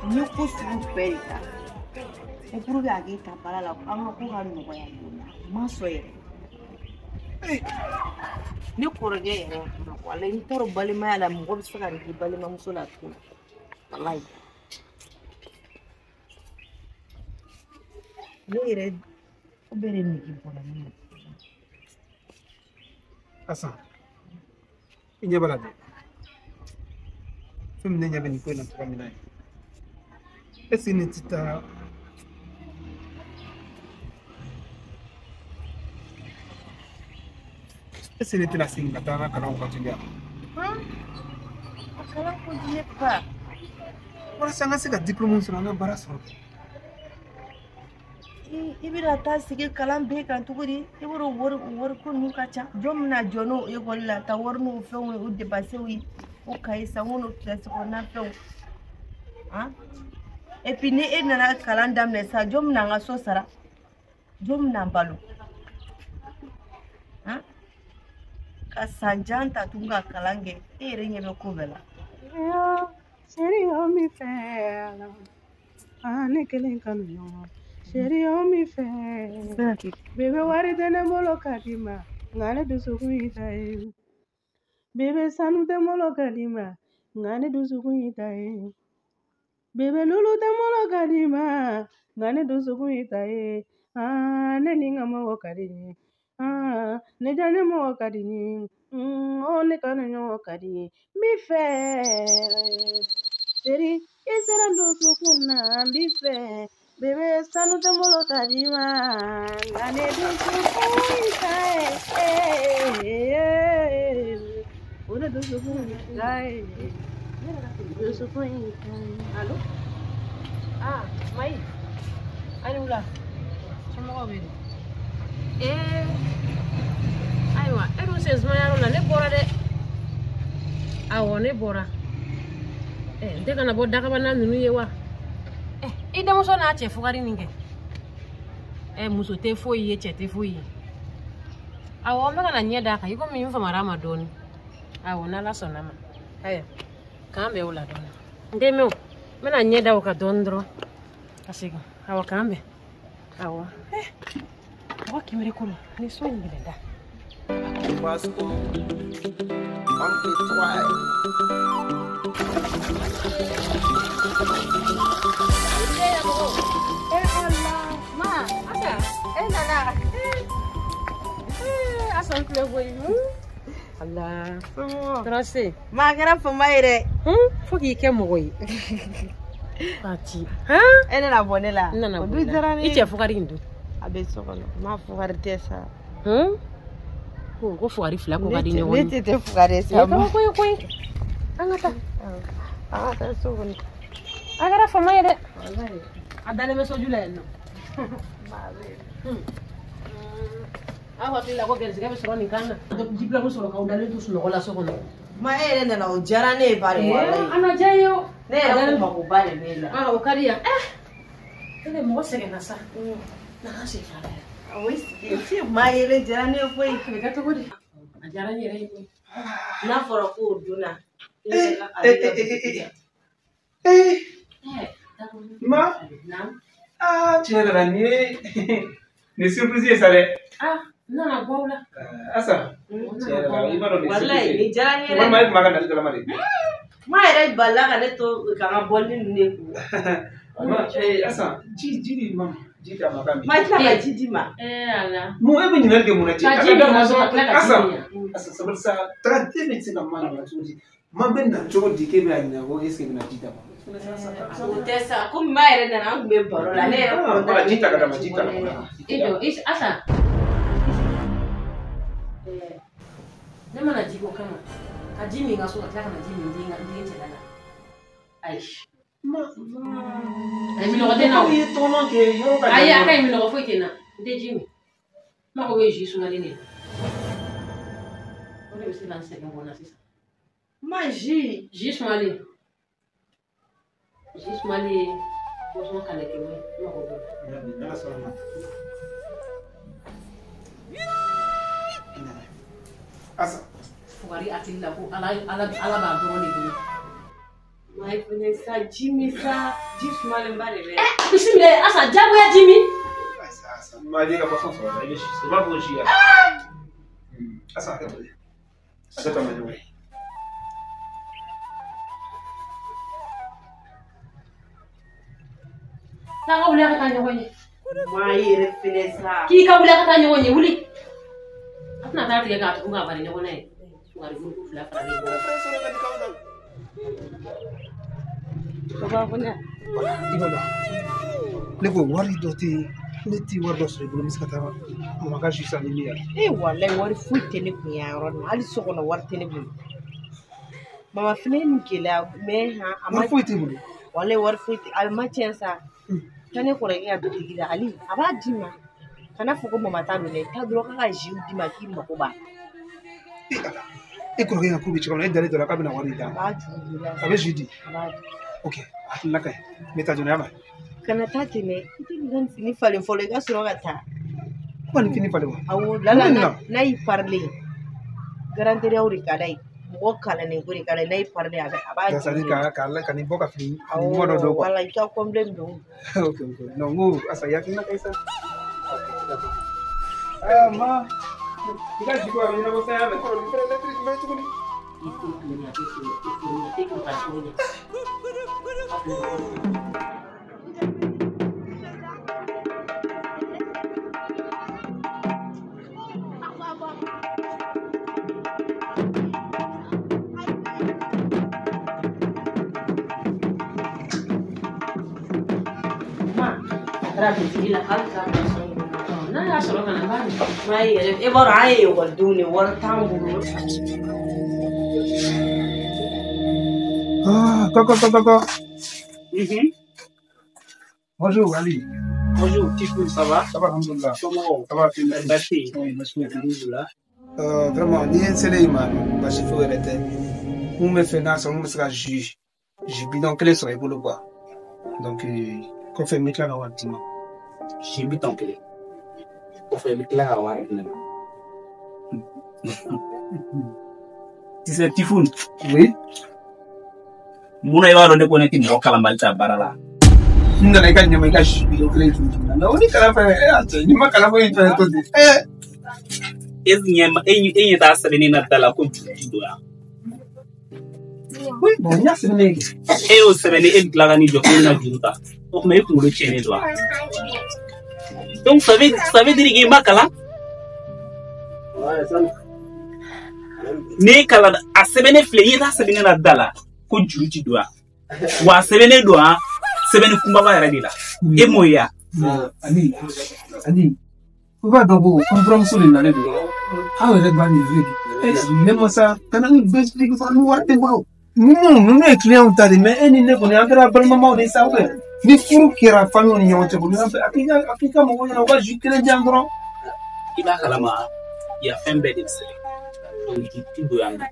ni ko sugu bɛɛ de ta o pour que a k'i ta baara la an ka ko ka nɔgɔya joona ma sɔn yɛrɛ ne kɔrɔkɛ yɛrɛ walayi n t'a dɔn balimaya la mɔgɔ bɛ se ka k'i balimamuso la tuguni walayi ne yɛrɛ ko bɛɛ de nege bɔra ne na Asan i ɲɛ b'a la dɛ fɛn min ne ɲɛ bɛ nin ko in na cogoya min na est-ce que ne tɛ taa est-ce que ne tɛna segin ka taa n ka kalanw continuer a kalan continue pas walasa an ka se ka diplôme sɔrɔ an ka baara sɔrɔ i bɛna taa sigi kalan bɛɛ kan cogo di i b'a dɔn wari ko ninnu ka ca jɔn bɛna jɔ n'o ekɔli la ta wari n'o fɛnw ye o depasew ye o kaye sango n'o kilasi kɔnɔna fɛnw et puis ni e nana kalan daminɛ sa jɔn bɛna an ka so sara jɔn bɛna an balo ka san jan ta tun ka kalan kɛ e yɛrɛ ɲɛ bɛ ko bɛɛ la seri o mi fɛ ne kelen kanu ɲɔgɔn seri o mi fɛ bebe wari tɛ ne bolo ka di ma nka ne dusukun y'i ta ye bebe sanu tɛ n bolo ka di ma nka ne dusukun y'i ta ye bebe lulu tɛ n bolo ka di ma nka ne dusukun y'i ta ye ne ni n ka mɔgɔ ka di n ye ne ja ne mɔgɔ ka di n ye ne kanu ɲɔgɔn ka di n ye n b'i fɛ seri i sera n dusukun na n b'i fɛ bebe sanu tɛ n bolo ka di ma nka ne dusukun y'i ta ye o de dusukun y'i ta ye dusukun y'i ta ye allo Mayi ani wula somɔgɔw bɛ di ayiwa e dun sen sumayarɔ la ne bɔra dɛ awɔ ne bɔra n tɛ kana bɔ dakabana ninnu ye wa i denmuso n'a cɛ fugari nin kɛ muso tɛ foyi ye cɛ tɛ foyi ye awɔ n bɛ kana ɲɛ d'a kan i komi n famara ma dɔɔnin awɔ n'ala sɔnna ma ayiwa k'an bɛn o la dɔɔnin n tɛ mɛn o n bɛna ɲɛ da o kan dɔɔnin dɔrɔn ka segin awɔ k'an bɛn awɔ mɔgɔ kɛmɛrɛ kɔnɔ ni so in gɛlɛn da Asan filɛ koyi Allah Tracé ma kɛra fama ye dɛ fo k'i kɛ mɔgɔ ye Fati e nana bɔ ne la n nana bɔ i cɛ fugari in dun a bɛ so kɔnɔ ma fugari tɛ sa ko fugari fila ko ka di ɲɔgɔn ye ne tɛ fugari sa ma koyi an ka taa so kɔnɔ a kɛra fama ye dɛ a dalen bɛ soju la yan nɔ aw hakili la ko gɛrisigɛ bɛ sɔrɔ nin kan na diplôme sɔrɔ k'aw dalen to sunɔgɔ la so kɔnɔ ma e yɛrɛ nana o diyara ne ye ba de walayi a na diya n ye o ne yɛrɛ ko mako ba de b'e la o ka di yan e de mɔgɔ sɛgɛnna sa na k'an segin ka da o si ma yɛrɛ diyara ne ye koyi a bɛ kɛ cogo di a diyara n yɛrɛ ye koyi n'a fɔra ko o donna Ma? Ah, tiens, la nuit. Ne surprise ça les. Ah, non, la boule. Asa. Tiens, la il va donner. Wallahi ni jara ni. Moi, ma magan dans la mari. Ma ere balla ka ne to ka ma bolli ne ku. Ma, asa, ji mam. Ji ta magan. Ma tla ka ji ma. Ala. Mo e bin nan de mo na ji. Asa. Asa sabar sa 30 minutes na man na suji. Ma ben na chogo dike be ani na go eske na ji ta ma. Utesa kum ma ere na na ngbe baro la ne ere ko Ma ji ta ka ma ji ta. Ido, asa. Nema na jiko kama. Ajimi ngaso nataka na jimi ndinga tena. Aish. Ai mino tena. Ai aka mino foi tena. De jimi. Ma ko weji sunga nini. Ore bisi lanse ngona sisa. Maji, Jismali. Bosmo kale kewe. Ma ko. Asa. Fugari atilla ko ala ba do ni bulu. mai fune sa Jimmy sa jismale mbare le. Bismillah asa jago ya Jimmy. Asa. Ma dia ka poson so, ele se va hoje. Asa ka to. Asa ta mai wai. Na ka wula ka tanya wani. Mai refine sa. Ki ka wula ka tanya wani wuli. Atna ta tiga ka tunga bari ne wona. Fugari bulu fula fara ni. Baba punya. Ibada. Lego wari doti leti war dos re bulum skata ma ga jisa ni ya. Wallahi wari fuite ne kun ya ron hali soko na warte ne bulu. Mama fine ni kila me ha Ma fuite bulu. Wallahi wari fuite almacen sa. Kane ko rege ya biti gida ali abadima. Kana fuko mama ta do ne ta dro ka jiu di ma ki ma ko ba. E ko rege ya ku bi chikono e dare do la ka bi na wari da. Ba ju la. Abe jidi. Ba. Okay, atla kai. Meta jona ba. Kana tati ne ita gidan ni falen fole ga suro ga ta. Ko ni fini pale ba. Awo lala na yi parle. Garante ya uri kadai. Mo kala ne guri kala na yi parle aba Da sari ka ni boka fini. Awo wala ika komblem do. Okay. No ngu asa ya kina kaisa. Ma. Ika jiko ya ni bosa ya ko ni electric me tu ni. Itu dunia itu pasalnya. Rabi gila halka na ya soro kana bani Mai e bor ai yo duni war tangu. Coco. Bonjour Ali. Bonjour, Tifou, ça va? Ça va, alhamdoulilah. Comment? Ça va, Merci. Oui, merci, alhamdoulilah. Vraiment, ni un seul imam, parce qu'il faut arrêter. Nous me faisons ça, nous me sera juge. Je bidon que les soirées pour le bois. Donc, qu'on fait mettre là, on va dire. J'ai mis ton clé. On fait mettre là, on va dire. Tu sais, Tifou? Oui. Muna iwa ronde kone ti mo kala malta barala. Nda na ikanya mai kashi bidon que les soirées. Na oni kala fa ate, ni makala fa ito to di. Enye ta sabini na dala ko judo ya. Oui, bon, ya se ne. O sabini el glagani jo ko na judo. O me ko ngolo chene do. Donc ça veut dire que makala. Ne kala a sabini fle ta sabini na dala ko judo do. Wa sabini do ha sabini kumba ba yara dila. E moya. Ali. Kuba dogo compromiso ni nale do. How is it bani ready? Même ça, kana ni best big fa no warte wow. Non è client tadi mais eni ne ko ni akara bal mama de sa we. Ni furu kira famille ni nyote ko ni akika mo wona wa jikele jangro. Iba kalama ya fembe de se. Donc ti do yanga.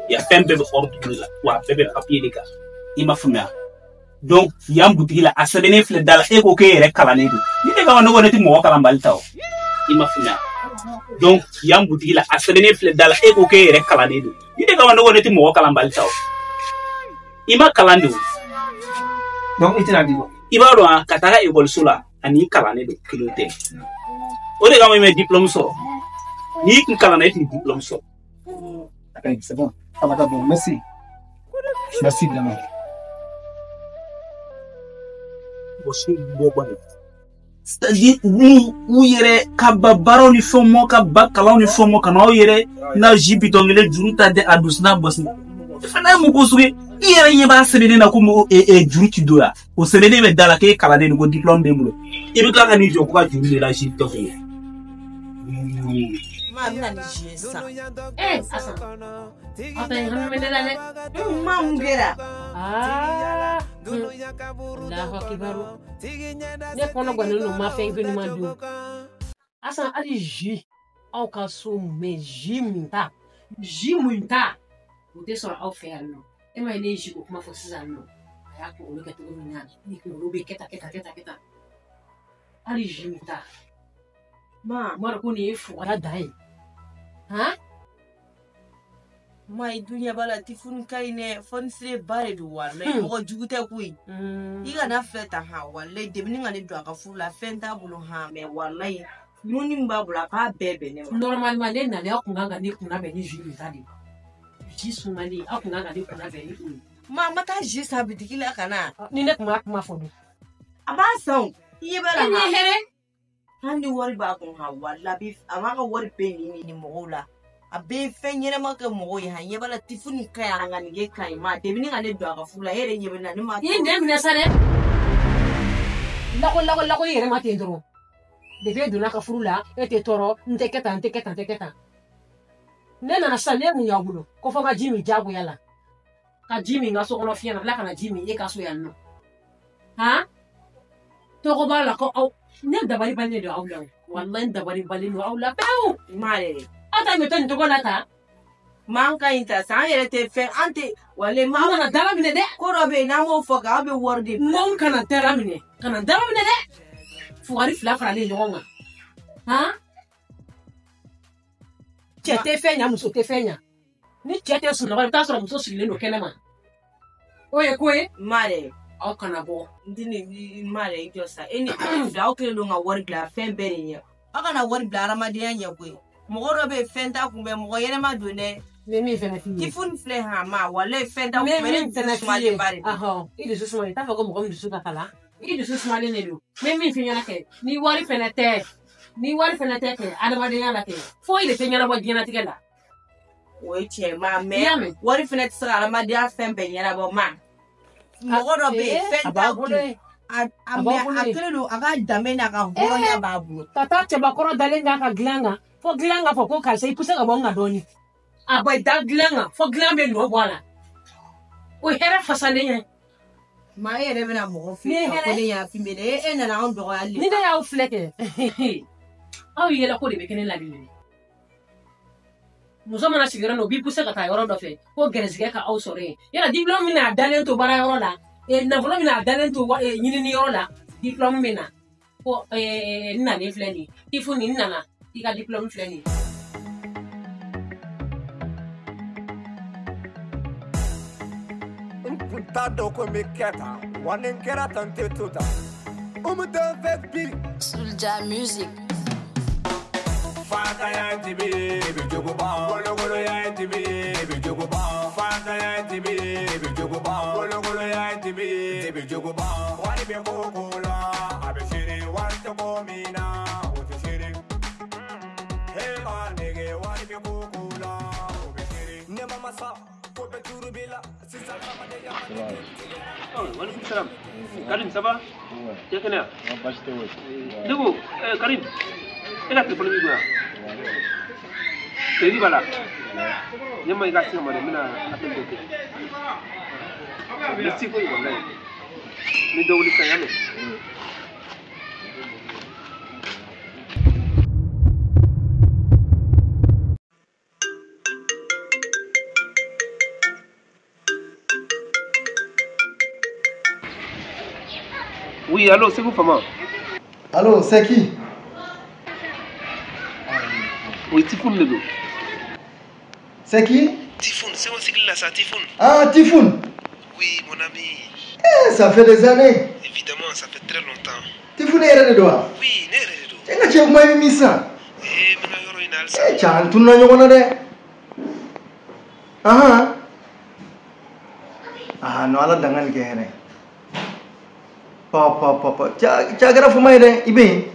Ya fembe be ordu la wa bebe papier de ka. Ima fumia. Donc yam butigi la asabene fle dala e ko ke re kala ne do. Ni de ka wono wona ti mo kala mbalta o. Ima fumia. Donc yam butigi la asabene fle dala e ko ke re kala ne do. Ni de ka wono wona ti mo kala mbalta o. Ima kalande o. Donc, il était là, dis-moi. I b'a dɔn a ka taga ekɔliso la ani kalannen don kelen tɛ o de kama i bɛ diplôme sɔrɔ n'i kun kalanna i tun diplôme sɔrɔ. C'est bon. Ça va d'abord. Merci. Merci vraiment. C'est-à-dire u yɛrɛ ka ba baaraw ni fɛnw mɔ ka ba kalanw ni fɛnw mɔ ka na aw yɛrɛ n'a ji bitɔn kelen juru ta de a dusu n'a bɔsi fana ye mun ko sugu ye i yɛrɛ ɲɛ b'a sɛbɛnnen na ko juru ti don yan o sɛbɛnnen bɛ da la k'e kalannen don ko diplôme bɛ n bolo i bɛ tila ka n'i jɔ ko ka juru de la ji bitɔn kelen. Ma bina ni jie sa. Asan. Apa yang kamu mendengar deh? Ma mungera. Allahu Akbar. Ne kono gwa no ma fe even ma du. Asan ali ji. Au ka so me ji minta. Ji minta. O te sora au fe alno. E ma ne ji ko kuma fo sisa no. Aya ko o ke to go nya. Ni ko ro be keta. Ali ji minta. Ma ko ni fu ala dai. Ha? Ma dunya bala tifun kaine fon sire bare du wallahi mo jugute kuyi iga na feta ha wallahi debini ngani do aka fula fenta bulu ha me wallahi nuni mbabula ka bebe ne normalement ne na le akunga ni kuna be ni juri tadi jisu mali akunga ni kuna be ni ma mata jisa bidikila kana ni ne kuma fodo aba son iye bala ni here handi wari ba kun ha wallahi amaka wari be ni mo la abe fenyere maka mo ya hanye bala tifuni kaya ngani ge kai ma debini ngane do aka fula here nyebe na ni ma yin dem na sare lako yere ma te ndro de fe do na ka fula ete toro nteketa ne na sale mu ya bulo ko fo ka jimi jabu yala ka jimi nga so kono fiana la kana jimi e ka so ya no ha to ko bala ko ne dabari balne do awla wallahi dabari balne do awla bawo mare ata me tan to golata manka inta san yere te fe ante wale ma na dara mine de ko robe na mo fo ga be wordi mon kana dara mine de fuari fla fara le ngonga ha chete fenya muso te fenya ni chete su na ba ta so muso su le no kenema oye koe mare au kana bo ndini mare josa eni da o kele nga wordi la fen berinya aka na wordi la ramadiya nya koe mo robe fenta kumbe mo yene ma done Mimi fena fi. Tifun fle ha ma wale fenta kumbe ni fena fi bari. Aha, ili susuma ta fa ko mo dusu kala. Ili susuma le ne do. Mimi fi nyana ke. Ni wari fena te ke adama de nyana ke. Fo ile te nyana bo gina tikela. We che ma me. Wari fena tsara adama de afembe nyana bo ma. Mo robe fenta kumbe akelo aga damena ka hoya babu. Tata che bakoro dalenga ka glanga. Fo glanga fo ko kalse ipusa ga bonga doni. Abai da glanga fo glambe no wala. O hera fasale yen. Ma yere bena mo fi ko le ya fi mele e na na on do ali. Ni da ya o fleke. Aw yela ko de be kenen la bi. Muso mana sigara no bi pusa ka ta yoro do fe. Ko geresge ka aw sore. Yala diplôme mina dalen to bara yoro la. E na volo mina dalen to nyini ni yoro la. Diplôme mina. Ko na le fleni. Ifu ni nana. Ika diplôme fleni. Puntado come keta, one in kera tante tuta. De vekbi. Soulja Music. Fanta ya tibi, bijogo ba. Golo golo ya tibi, bijogo ba. Fanta ya tibi, bijogo ba. Golo golo ya tibi, bijogo ba. Wani be kokola, abeshiri wanta komina, utishiri. Hey man, nigga, wani be kokola, obeshiri. Ne mama sa. Waalaikum salam. Karim, ça va? Tu es là? Debout, Karim. Elle a téléphone avec moi. Tu es là? Je m'ai gâté, je m'ai appelé. Merci pour vous. Mais d'où les cailles? Oui, allô, c'est vous, Fama? Allô, c'est qui? Oui, Tifoun, le dos. C'est qui? Tifoun, c'est moi qui là, ça, Tifoun. Ah, Tifoun. Oui, mon ami. Eh, ça fait des années. Évidemment, ça fait très longtemps. Tu voulais aller de toi? Oui, n'est-ce pas? Tu as déjà vu mis ça? Eh, mon ami, il a le Eh, tu as un tournoi de ah. Ah, non, ala dangan ke hene. Papa. Caga fumai de ibe.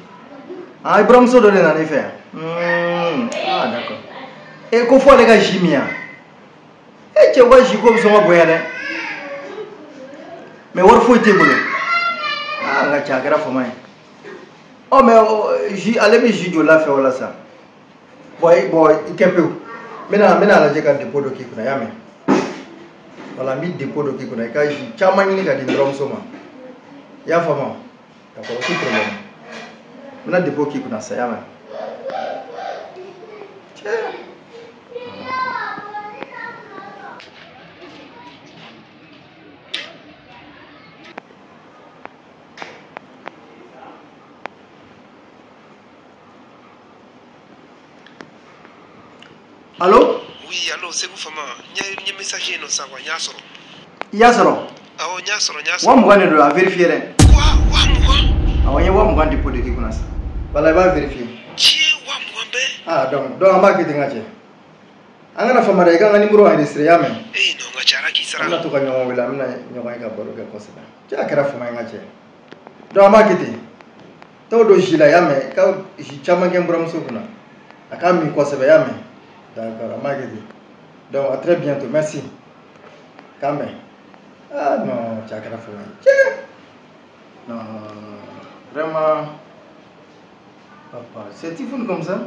Ah, Ibrahim so do na ne fe. Ah, d'accord. E ko fo le ga jimia. E che wa ji ko so ma boya de. Me war fo te bolo. Ah, nga caga fumai. Oh, mais ji ale bi ji do la fe wala sa. Boy, ikepe. Mena la je ka dépôt do ki kuna yame. Wala mi dépôt do ki kuna ka ji chama ni ka di drum soma. Ya fama. D'accord, aucun problème. Mena dépôt ki kuna sa yame. Allô? Oui, allô, c'est vous, Fama. Il y a un message dans sa voix. Yasoro. Ah, Nyasoro. Wa mugane do a vérifier. Quoi? Ah, wa mugane dépôt de ki kuna sa. Bala ba vérifier. Ah, donc marketing ache. Angana Fama da ga numéro enregistré yame. Eh, non, ngachara ki sara. Na to ka nyomo wala mina nyomo ka baro ka kosida. Ja kara Fama ngache. Do marketing. To do jila yame ka ji chama ke mbura muso kuna. Aka mi kosebe yame. D'accord, marketing. Donc à très bientôt, merci. Quand même. Ah non, tu as qu'à faire. Non, vraiment. Papa, c'est typhon comme ça?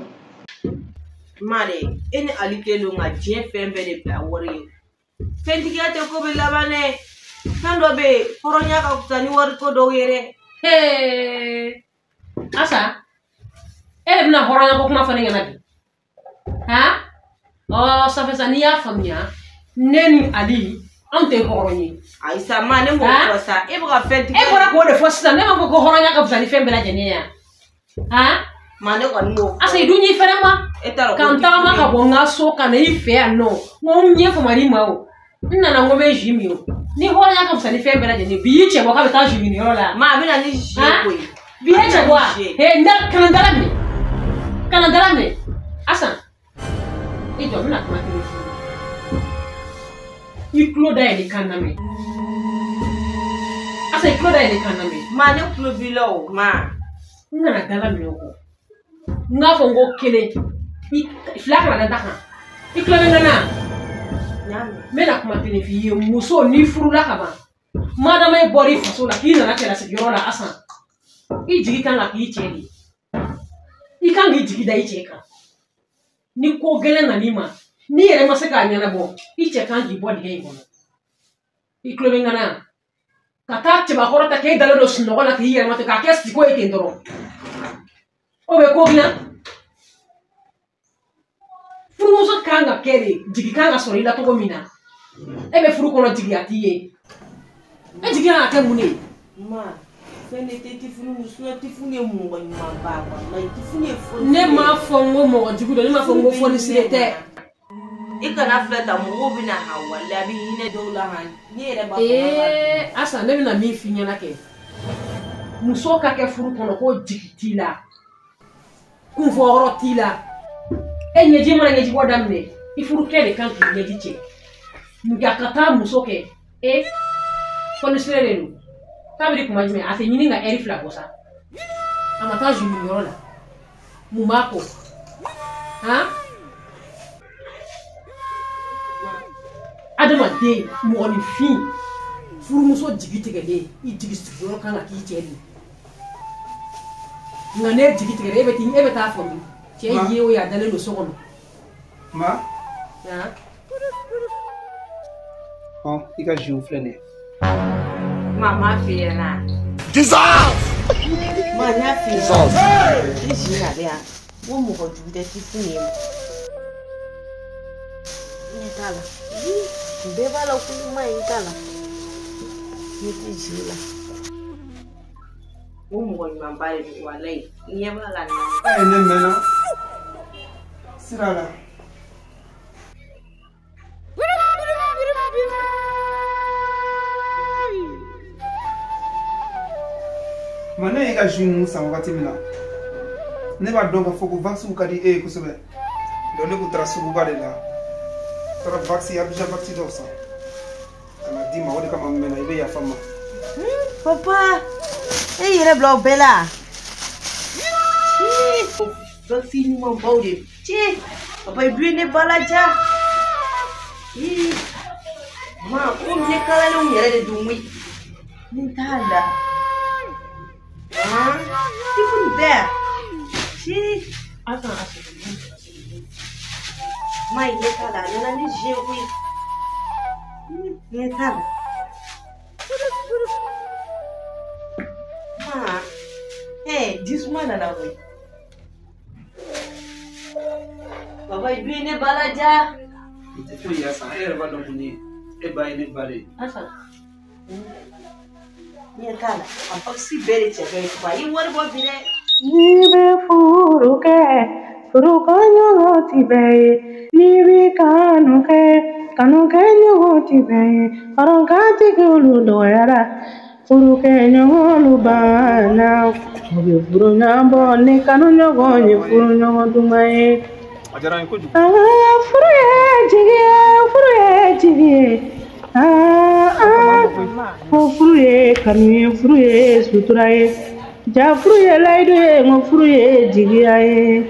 Mare, ene alike lo nga je fembe de bla wori. Fendiga te ko be labane. Kando be poronya ka kutani wor ko do yere. Asa. Elle na horonya ko kuma fane ngana bi. Ha? Oh, ça fait ça ni ya famia. Neni Ali, on te horonya. Aisa mane mo ko sa. E bra fenti. E bra ko de fosta, ne ma ko horonya ka fani fembe la jenia. Ha? Mane ko no. Asa idunyi fere ma. Kanta ma ka bonga so kana ife ano. Ngo nye fo mari ma o. Nna na ngome jimi o. Ni horonya ka fani fembe la jenia. Bi che mo ka beta jimi ni rola. Ma bi na ni je ko. Bi che kwa. He nda kana ndala me. Asa. Et donc, là, il clôt les canamés. Ah, c'est clôt les canamés. Mane clôt bilo, ma. N'a pas de n'a pas de kele. Il flaque la data. Il clôt nana. Mais la commande fille, muso ni furu la kaba. Madame est bori faso la qui n'a la sécurité la asan. Il dit quand la qui tient. Il quand il dit d'ailleurs cheka. Ni ko gele na nima ni yere masaka nyana bo iche kanji body game bono iklobe ngana kata che ba horata ke dalo do sno wala ke yere mate ka kesti ko eke ndoro obe ko gina furu so kanga kere jigi kanga so ila to gomina ebe furu ko no jigi atiye e jigi na ke muni ma fene te tifunu musuna tifunu mu ngwa ma ba kwa tifunu fo ne ma fongo mo jigi do ne ma fongo fo ni silete ikana fleta mu bi na hawala bi hine do la han ni ere ba asa ne bi na mi finya na ke muso ka ke furu kono ko jigi tila ku fo oro tila enye ji mara ngeji bodamne ifuru ke de kan ki ngeji che ngakata muso ke fo ni silete no Kabiri kuma jime ase nyini nga eri fla bosa. Amata jumi yorola. Mumako. Ha? Adama de mo oni fi. Furu muso jigitege de. I jigisi yoro kanga ki chedi. Ngane jigitege ebe ta fo mi. Che yewo ya dale no sokono. Ma? Ha? Oh, ika jiu flene. Mama fia na. Dissolve! Manya fia. Dissolve! Ishi na bia. Wo mo ko ju de ti fun yem. Ni tala. Be ba la ku ma yin tala. Ni ti jila. Wo mo ko ma ba ri wa lai. Ni ba la na. Ai ne mena. Sirala. Mana e ka jun san wakati mina. Ne b'a dɔn ka fɔ ko vaccine ka di e ye kosɛbɛ. Donc ne kun taara suguba de la. Taara vaccine Abidjan vaccine dɔw san. Ka na di ma o de kama n mɛnna i bɛ yafa n ma. Papa, e yɛrɛ bila o bɛɛ la. Vaccine ɲuman baw de. Tiɲɛ. Papa i dun ye ne ba laja. Ma, ko ne kalalenw yɛrɛ de dun koyi. Ne t'a la. I kun bɛɛ. Attends. Ma, il est là, il y en a des jeux, oui. Il est là. Ma, hey, dis-moi, Nana, oui. Papa, il vient de balaja. Il y a ça, elle va donc venir. Et bah, il est balé. Attends. Il est là. En fait, si belle, tu vas y voir, bon, viens. Nibe furuke, furukanyo tibe, nibi kanuke nyo tibe, arangati kulu doyara, furuke nyo lubana, obi furu nyambo ni kanu nyogo ni furu nyogo dumaye. Furuye jige, furuye kanu furuye suturaye. Ja furuye laido ye ngo furuye jigiya ye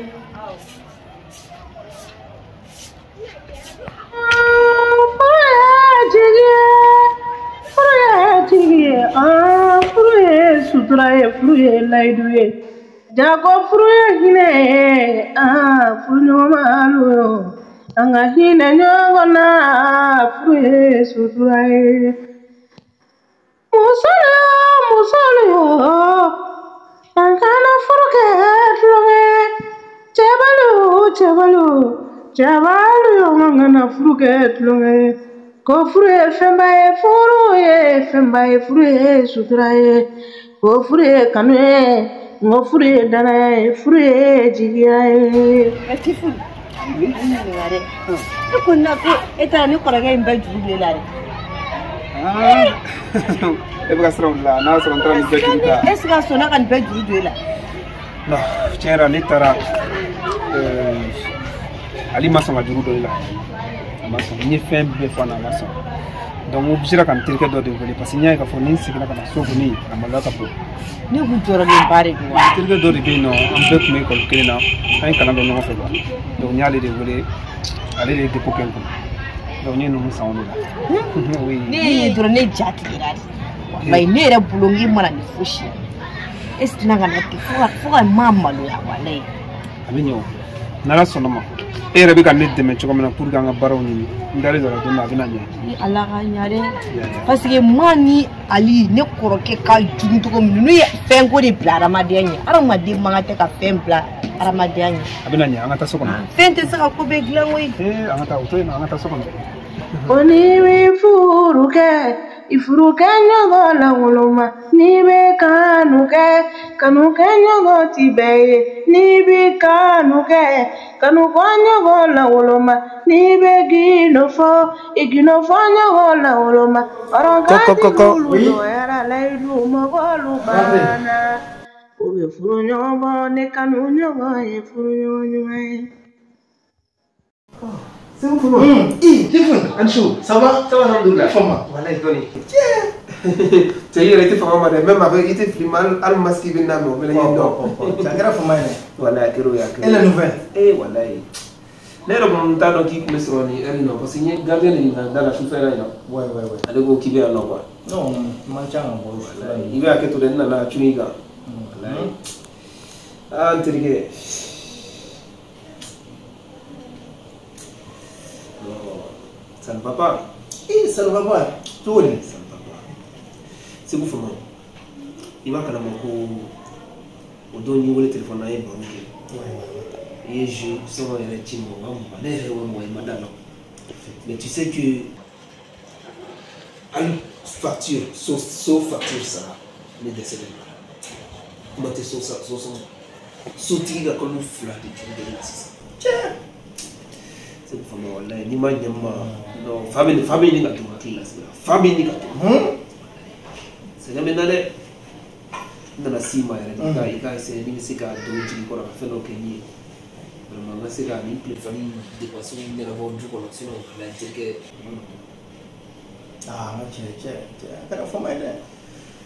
furuye sutura ye furuye laido ye jago furuye hine furu ɲɔgɔn yo anga hine ɲɔgɔn na furuye sutura ye musolo yo Ankana furuke flonge Chebalu yongana furuke flonge Ko furuye femba ye furuye sutura ye Ko furuye kanu ye ngo furuye dana ye furuye jigiya ye Ati furu ngare ko na ko eta ni ko raga imba juru le E bɛ ka siran la n'a sɔrɔ n taara nin bɛɛ juru ta. Est-ce que sɔnna ka nin bɛɛ juru don e la? Non, tiɲɛ yɛrɛ la ne taara ale ma sɔn ka juru don e la. A ma sɔn. N ye fɛn bɛɛ fɔ a na a ma sɔn. Donc n obligera ka n terikɛ dɔ de wele parce que n y'a ye k'a fɔ ni n seginna ka na so kɔni a maloya ka bon. Ne kun jɔrɔlen ba de don wa? Terikɛ dɔ de bɛ yen nɔ an bɛɛ tun bɛ école kelen na an ye kalan kɛ ɲɔgɔn fɛ quoi. Donc n y'ale de wele ale de ye dépôt kɛ n kun. Donc n ye ninnu san o de la. Oui. Ne ye dɔrɔn ne ja tigɛra de. Wallahi ne yɛrɛ bolo n mana ni fosi ye. Est-ce que n'a ka na kɛ fo ka maa maloya wallahi. A bɛ ɲɛ o. N'Ala sɔnna ma. E yɛrɛ bɛ ka ne dɛmɛ cogo min na pour que an ka baaraw ɲini. N dalen sɔrɔ don min a bɛ na ɲɛ. Ni Ala ka ɲa dɛ. Parce que maa ni Ali ne kɔrɔkɛ ka jugu cogo min n'u ye fɛn ko de bila adamadenya ɲɛ. Adamaden man kan tɛ ka fɛn bila adamadenya ɲɛ. A bɛ na ɲɛ an ka taa so kɔnɔ. Fɛn tɛ se ka ko bɛɛ dilan koyi. An ka taa o to yen nɔ an ka taa so kɔnɔ. Oni mi furuke ifuruke nyogo la woloma ni be kanuke nyogo tibe ni bi kanuke nyogo la woloma ni be ginofo nyogo la woloma oronga era laidu mogolu bana obe furu nyogo ne kanu nyogo e furu nyogo C'est bon pour moi. Anchou, ça va? Ça va, alhamdoulilah. Fama. Voilà, il donne. Tiens. Tu es resté fama, même avec il était flimal, al masqué bien namo, mais il est non. Tu as grave fama. Voilà, kero ya. Et la nouvelle? Eh, voilà. Les remontats donc qui me sont ni, elle non, parce qu'il y a gardien dans la chauffeur là. Ouais. Allez go qui vient là quoi. Non, mancha en bon. Il va que tout dans la tuiga. Voilà. Ah, intégré. Ça ne va pas. Ça ne va pas. Tout le monde. Ça ne va pas. C'est vous, Fama. Il va quand même au donner le téléphone à un et je sens mais tu sais que à une facture, sauf facture ça, les décès comment tu es sauté comme une flatte de tiens. C'est pour moi là ni ma nyama non famille ni ka to classe famille ni ka to c'est là maintenant na 6 mois yɛrɛ i ka essayer ni bɛ se ka don jigi kɔrɔ ka fɛn dɔ kɛ ni ye vraiment n ka se ka nin téléphone dépense ɲɛnabɔ du kɔnɔ sinon a tɛ kɛ Ah, ma cɛ a kɛra fama ye dɛ.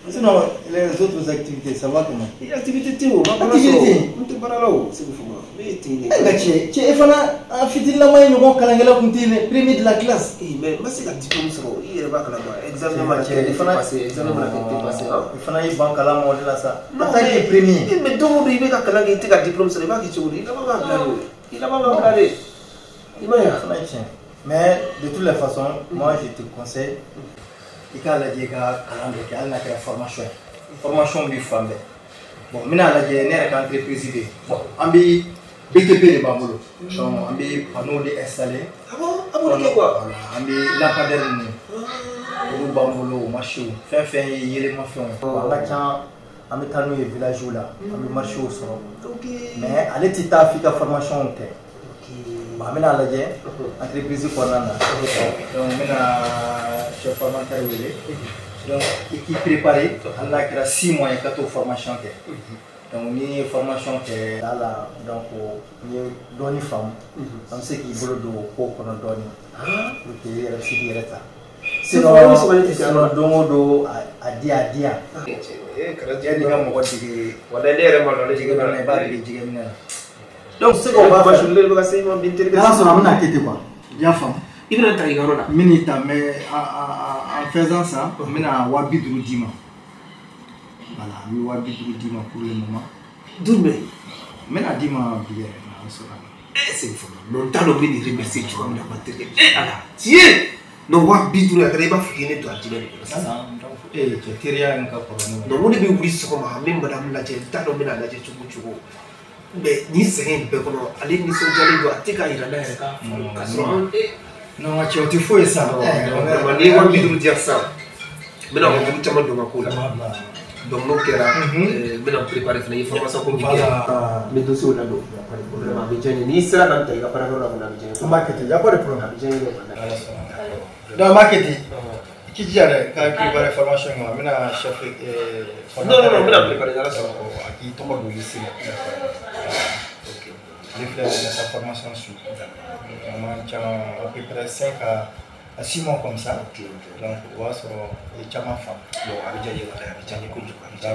Sinon les autres activités ça va comment? Activité tɛ o n ka baara sɔrɔ n tɛ baara la o segu fama ne ye ten de. Nka cɛ e fana a fitininama ye ɲɔgɔn kalankɛla kun tɛ yen dɛ premier de la classe. Mais n ma se ka diplôme sɔrɔ i yɛrɛ b'a kalama examen ma mana cɛ kɛ passé examen mana kɛ passé i fana y'i ban kalan ma o de la sa. en tant que premier. mais don o don i bɛ ka kalan kɛ i tɛ ka diplôme sɔrɔ i b'a kɛ cogo di i laban b'a bila de i laban b'a bila de i m'a ye wa. fana ye tiɲɛ mais de toutes les façons moi je te conseille i k'a lajɛ i ka kalan dɔ kɛ hali n'a kɛra formation ye formation b'i fan bɛɛ bon n bɛna lajɛ ne yɛrɛ ka entreprise bɛ yen bon an bɛ BTP de b'an bolo donc an bɛ panneau de installer ah bon a b'o de kɛ quoi an bɛ lampadaire ninnu olu b'an bolo o marché fɛn fɛn ye yɛlɛmafɛnw ye an ka ca an bɛ taa n'u ye village la an bɛ marché sɔrɔ mais ale tɛ taa f'i ka formation kɛ bon an bɛna lajɛ entreprise kɔnɔna na donc n bɛna chef formateur wele donc i k'i préparer hali n'a kɛra 6 mois ye ka t'o formation kɛ donc n'i ye formation kɛ a la donc n'i ye dɔɔni faamu an bɛ se k'i bolo don ko kɔnɔ dɔɔni pour que i yɛrɛ bɛ se k'i yɛrɛ ta sinon don o don a di yan yanni i ka mɔgɔ dege wala ne yɛrɛ ma dɔn ne jɛgɛ minɛ na i b'a dege jɛgɛ minɛ na donc se k'o b'a fɔ ne bɛ ka se ma bin terikɛ n'a sɔrɔ an bɛna kɛ ten quoi i y'a faamu i bɛna ta i ka yɔrɔ la n bɛn'i ta mais en faisant ça n bɛna 50.000 d'i ma voilà n bɛ 50.000 d'i ma pour le moment jumɛn n bɛna d'i ma bi yɛrɛ n'an sɔrɔ c'est fɔlɔ non t'a dɔn n bɛ nin remercier cogoya min na ma terikɛ ala tiɲɛ non 50.000 a kɛra i b'a fɔ k'i ne don a dinɛ de kɔnɔ sisan cɛ teriya in ka kɔrɔ n'o ye donc o de bɛ wuli sɔgɔma an bɛ madame lajɛ n t'a dɔn n bɛna lajɛ cogo cogo mais nin sɛgɛn in bɛɛ kɔnɔ ale nisɔndiyalen don a tɛ k'a yira n'a yɛrɛ ka ka sɔrɔ non nka cɛ o tɛ foyi sa vraiment n'i ye 50.000 di yan sisan n bɛna 50.000 caman don n ka ko la donc n'o kɛra n bɛna préparer fana i ye formation ko min kɛ n bɛ dossier la don a bɛ diya n ye n'i sera ka n ta i ka baarakɛyɔrɔ la fana a bɛ diya n ye an b'a kɛ ten y a pas de problème a bɛ diya n ye donc an b'a kɛ ten i k'i jija dɛ k'a préparer formation in ma n bɛna chef non n bɛna préparer ala sɔrɔ a k'i tɔgɔ don lycée la ale filɛ nin ye sa formation su on man ca à peu près 5 à 6 mois comme ça donc o b'a sɔrɔ i ye caman faamu bon a bɛ diya n ye walahi a bɛ diya n ye kojugu a bɛ diya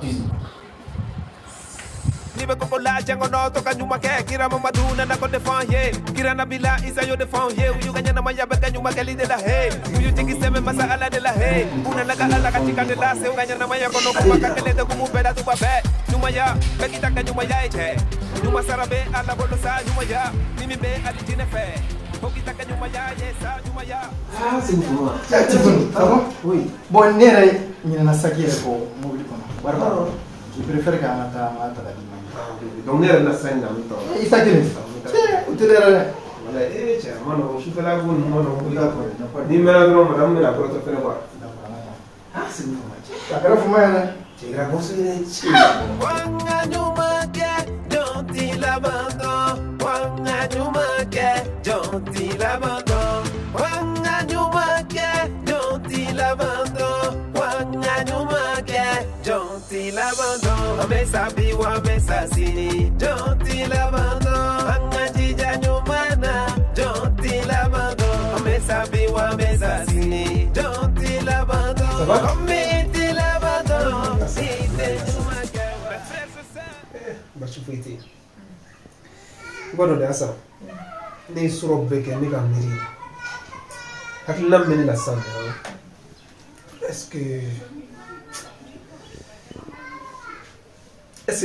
n ye Nibe koko la jango no toka nyuma ke kira mama duna na ko defend ye kira na bila isa yo defend ye uyu ganya na maya bega nyuma ke de la he uyu tiki seme masa ala de la he una na ala ka tika de la se ganya na maya kono ko ka kele de kumu beda tu babe nyuma ya be kita ka nyuma ya eche nyuma sarabe ala bolo sa nyuma ya mimi be ali jine fe kita ka nyuma ya yesa nyuma ya c'est bon ça va oui bon ne yɛrɛ ɲinɛna saki yɛrɛ kɔ mobili kɔnɔ wari b'a je préfère k'an ka taa an ka taga di ma donc ne yɛrɛ na siran ɲinɛ an bɛ taa i ta kelen o tɛ dɛ dɛ wala cɛ a ma nɔgɔn sufɛla ko ninnu ma nɔgɔn i ka kɔrɔ n'i mɛnna dɔrɔn madame bɛna kɔrɔtɔ fɛnɛ quoi c'est bon a kɛra fama ye dɛ cɛ kɛra bɔsɔ ye wanga nyuma ke jonti l'abandon wanga nyuma ke jonti l'abandon wanga nyuma ke jonti l'abandon wanga nyuma ke jonti l'abandon mesa biwa mesa sini jonti l'abandon wanga jija nyuma na jonti l'abandon mesa biwa mesa sini jonti l'abandon commetti l'abandon basi foyi tɛ yen i b'a dɔn de Asan ne ye sɔrɔ bɛɛ kɛ ne ka miiri hakilina min bɛ ne la sisan dɔrɔn est-ce que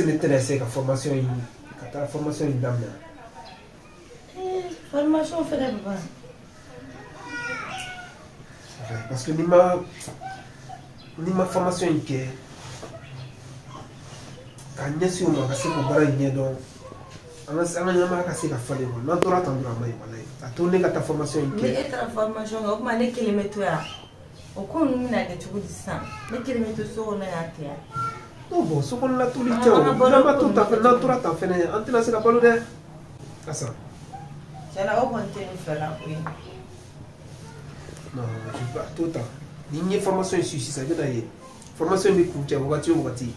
ne tɛna essayer ka formation in ka taa formation in daminɛ formation fɛnɛ bɛ ban parce que n'i ma formation in kɛ ka ɲɛsin o ma ka se k'o baara in ɲɛdɔn an ka ɲɛnamaya ka se ka falen quoi n'an tora tan dɔrɔn a ma ɲi walahi a to ne ka taa formation in kɛ. mais e taara formation kɛ o tuma ne kelen bɛ to yan o ko ninnu bɛna kɛ cogo di sisan ne kelen bɛ to so kɔnɔ yan ten yan. non bon so kɔnɔna toli tɛ o n'an ma to tan fɛnɛ n'an tora tan fɛnɛ an tɛna se ka balo dɛ Asan. tiɲɛna o kɔni tɛ ne fɛ la koyi. non je vais to tan Ni ye formation su sisan i bɛna ye formation bɛ kun cɛ wagati o wagati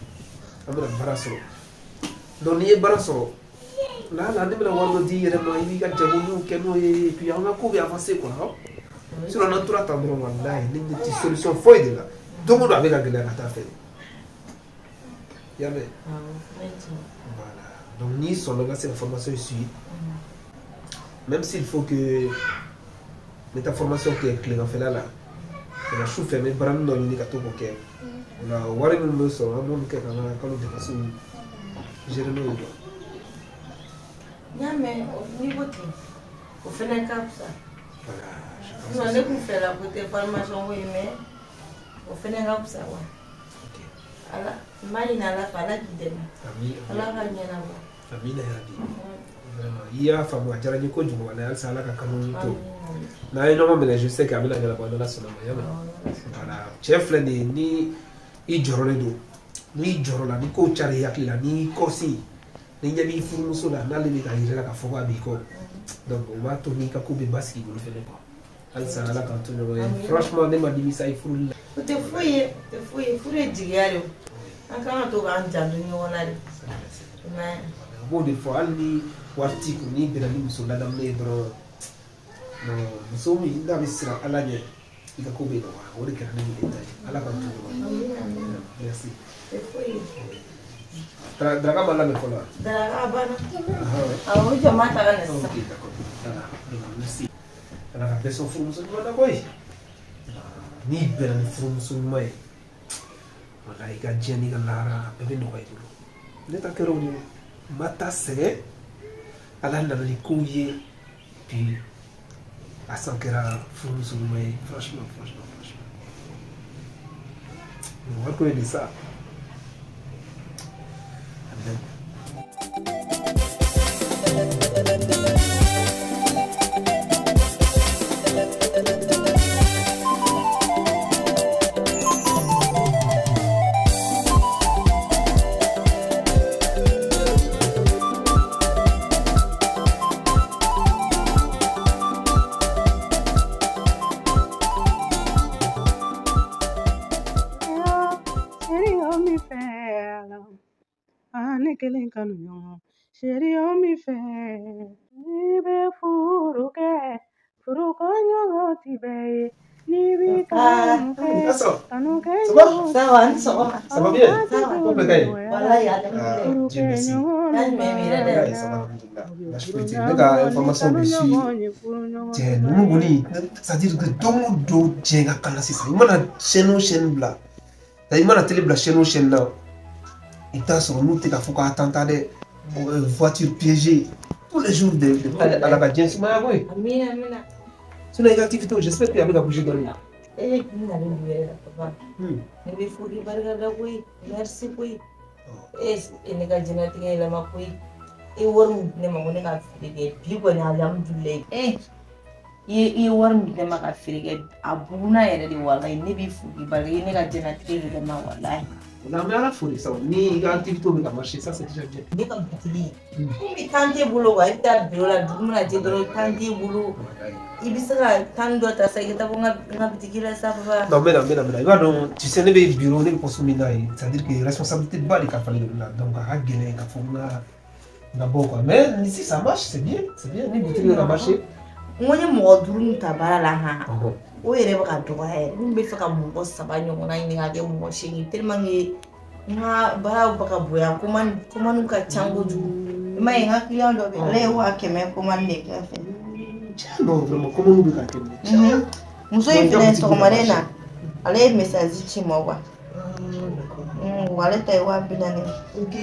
an bɛna baara sɔrɔ donc n'i ye baara sɔrɔ là ne bɛna wari dɔ di i yɛrɛ ma i b'i ka jagoninw kɛ n'o ye et puis an ka ko bɛ avancer quoi sinon n'an tora tan dɔrɔn walayi ne ɲɛ tɛ solution foyi de la don o don a bɛ ka gɛlɛya ka taa fɛ i y'a mɛn voilà donc n'i sɔnna ka se ka formation suivre même s'il faut que ne ta formation kɛ tileganfɛla la ka su fɛ n bɛ baaranin dɔ ɲini ka to k'o kɛ o la wari minnu bɛ sɔrɔ an b'olu kɛ ka n ka kalo depasiw gérer n'o ye quoi. N y'a mɛn n'i ko ten o fɛnɛ ka fisa sinon ne kun fɛla ko tɛ formation ko ye mais o fɛnɛ ka fisa wa ala n b'a ɲini ala fɛ ala k'i dɛmɛ ala ka ɲɛnabɔ amina yarabi vraiment i y'a faamu a diyara n ye kojugu walayi halisa ala ka kanu to n'an ye ɲɔgɔn minɛ je sais que a bɛna ɲɛnabɔ n'ala sɔnna ma ya mɛn voilà cɛ filɛ nin ye ni i jɔrɔlen don n'i jɔrɔ la ni ko cari i hakili la n'i kɔsi ni ɲɛ b'i furumuso la n'ale bɛ ka yir'a la k'a fɔ k'a b'i kɔ donc o b'a to n'i ka ko bɛ basigi i bolo fɛnɛ quoi halisa ala k'an to ɲɔgɔn ye franchement ne ma nimisa i furuli la. o tɛ foyi ye o tɛ foyi ye furu ye jigiya de o an kan ka to k'an janto ɲɔgɔn na de a b'o de fɔ hali ni wari t'i kun n'i bɛnna ni muso ladamulen ye dɔrɔn muso min n'a bɛ siran ala ɲɛ i ka ko bɛ nɔgɔya o de kɛra ne ni e ta ye ala k'an to ɲɔgɔn ye merci. Daraka b'a lamɛn fɔlɔ wa. Daraka banna awɔ o jama taara na sisan. ok d'accord voilà merci ala ka bɛɛ sɔn furumuso ɲuman na koyi n'i bɛnna ni furumuso ɲuman ye walayi i ka diɲɛ n'i ka lahara bɛɛ bɛ nɔgɔya i bolo ne ta kɛra o de ye n ma taa sɛgɛn ala nana ni kow ye puis a san kɛra furumuso ɲuman ye franchement wari ko ye de sa. Serio mi fe, ni be furu ke, furu konyo tibe, ni bi kanu ke, sawa ça va bien on peut gagner wallahi alhamdulillah Dieu merci merci ne ka information bɛ su cɛ ninnu kɔni c'est à dire que don o don cɛ ka kalan sisan i mana chaîne o chaîne bila i mana télé bila chaîne o chaîne na i bɛ taa sɔrɔ n'u tɛ ka fɔ k'a tanta dɛ voiture piégée tous les jours de ala ka diɲɛ sumaya koyi amina sinon i ka activité j'espère que a bɛ ka bouger dɔɔni. kin nalen du yɛrɛ la papa ne bɛ foli barika da koyi merci koyi ne ka diɲɛlatigɛ yɛlɛma koyi i wari min di ne ma ko ne ka feere kɛ bi kɔni alhamdulilayi i ye wari min di ne ma ka feere kɛ a buguna yɛrɛ de walayi ne b'i foli barika i ye ne ka diɲɛlatigɛ yɛlɛma walayi. On mais à la folie, ça, ni l'activité qui a marché, ça c'est déjà bien. Ne ka bitili i tan tɛ bolo wa i bɛ taa biro la dugu mana jɛ dɔrɔn tan tɛ bolo i bɛ se ka tan dɔ ta sa i ka taa bɔ n ka bitiki la sa papa. Non mais i b'a dɔn tu sais ne bɛ bureau ne bɛ poste min na ye c'est à dire que responsabilité ba de ka falen olu la donc a ka gɛlɛn ka fɔ n ka bɔ quoi mais si ça marche c'est bien ni bitiki bɛ ka marcher. n ko n ye mɔgɔ 5 min ta baara la han o yɛrɛ bɛ ka dɔgɔya yɛrɛ n bɛ fɛ ka mɔgɔ 7 ɲɔgɔnna ɲini ka kɛ mɔgɔ 8 tellement que n ka baaraw bɛ ka bonya commande ka ca kojugu i m'a ye n ka client dɔ bɛ yen ale ye 500 commande de kɛ fɛ. Tiɲɛ non vraiment commande bɛ ka kɛ. muso in fɛnɛ sɔgɔmaden na ale ye message ci n ma quoi wa ale ta ye 240. ok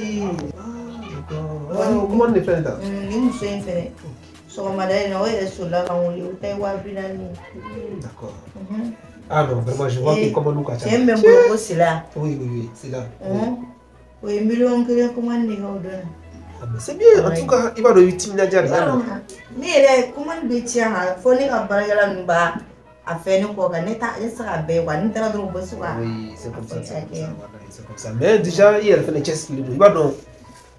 commande de fɛn ta. ni muso in fɛnɛ sɔgɔmada in na o yɛrɛ solila ka n wele o ta ye 240. d'accord. Ah non, vraiment, je vois que comment nous c'est même beaucoup cela. Oui, c'est là. Oui, million que comment on dit. C'est bien, en tout cas, il va le utiliser déjà. Mais comment on tient à fournir un barrière là à faire nous quoi, n'est sera bien, n'est pas trop beau soir. Oui, c'est comme ça. Mais déjà, il a fait les gestes, il va donc.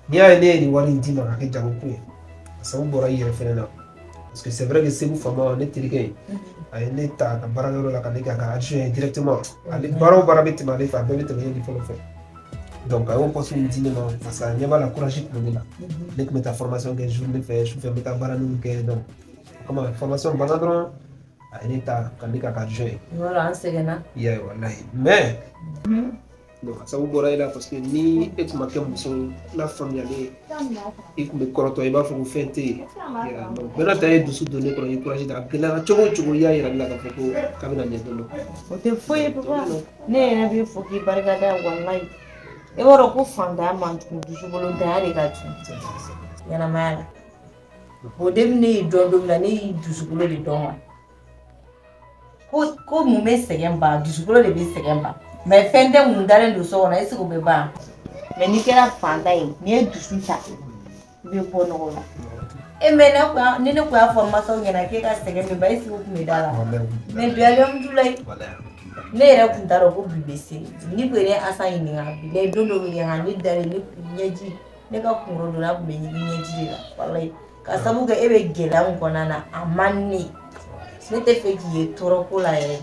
Il y a un air de Warrington dans la région. Ça vous pourra y refaire là. Parce que c'est vrai que c'est vous, femme, on est télé. ay ne ta ka bara yɔrɔ la ka ne ka adjoint directement ale bara o bara bɛ tɛmɛ ale fɛ a bɛɛ bɛ tɛmɛ ne de fɔlɔ fɛ donc a y'o poste min di ne ma parce que a ɲɛ b'a la courage tun bɛ ne la ne tun bɛ taa formation kɛ journée fɛ sufɛ n bɛ taa baaraniw kɛ donc comme formation banna dɔrɔn a ye ne ta ka ne ka adjoint yɔrɔ an sɛgɛnna iya wallahi mais non a sababu bɔra e la parce que ni e tun ma kɛ muso lafaamuyalen i tun bɛ kɔrɔtɔ i b'a fɔ ko fɛn tɛ yen donc bɛɛ n'a ta ye dusu don ne kɔnɔ i ye courage ta a gɛlɛyara cogo o cogo i y'a yira ne la k'a fɔ ko k'a bɛna ɲɛ dɔn o tɛ foyi ye papa ne yɛrɛ bɛ fɔ k'i barikada wallahi e b'a dɔn ko fantanya man jugu dusukolo ntanya de ka jugu ɲɛnamaya la o de ne y'i dɔn don min na ne y'i dusukolo de dɔn wa ko mun bɛ sɛgɛn ban dusukolo de bɛ sɛgɛn ban mais fɛn tɛ mun dalen don so kɔnɔ est-ce que o bɛ ban mais n'i kɛra fantan ye n'i ye dusu ta i bɛ bɔ nɔgɔ la e mais ni ne ko y'a fɔ mansaw ɲɛna k'e ka sɛgɛn min ban est-ce que o tun bɛ da la mais bi alhamdulilayi ne yɛrɛ tun t'a dɔn ko bi bɛ se ni ko ne asa ɲininka bi don dɔ bɛ kɛ ne dalen ne ɲɛji ne ka kunkolo donna tun bɛ ɲigin ɲɛji de la walayi ka sabu kɛ e bɛ gɛlɛya min kɔnɔna na a man ne tɛ fɛ k'i ye tɔɔrɔ ko la yɛrɛ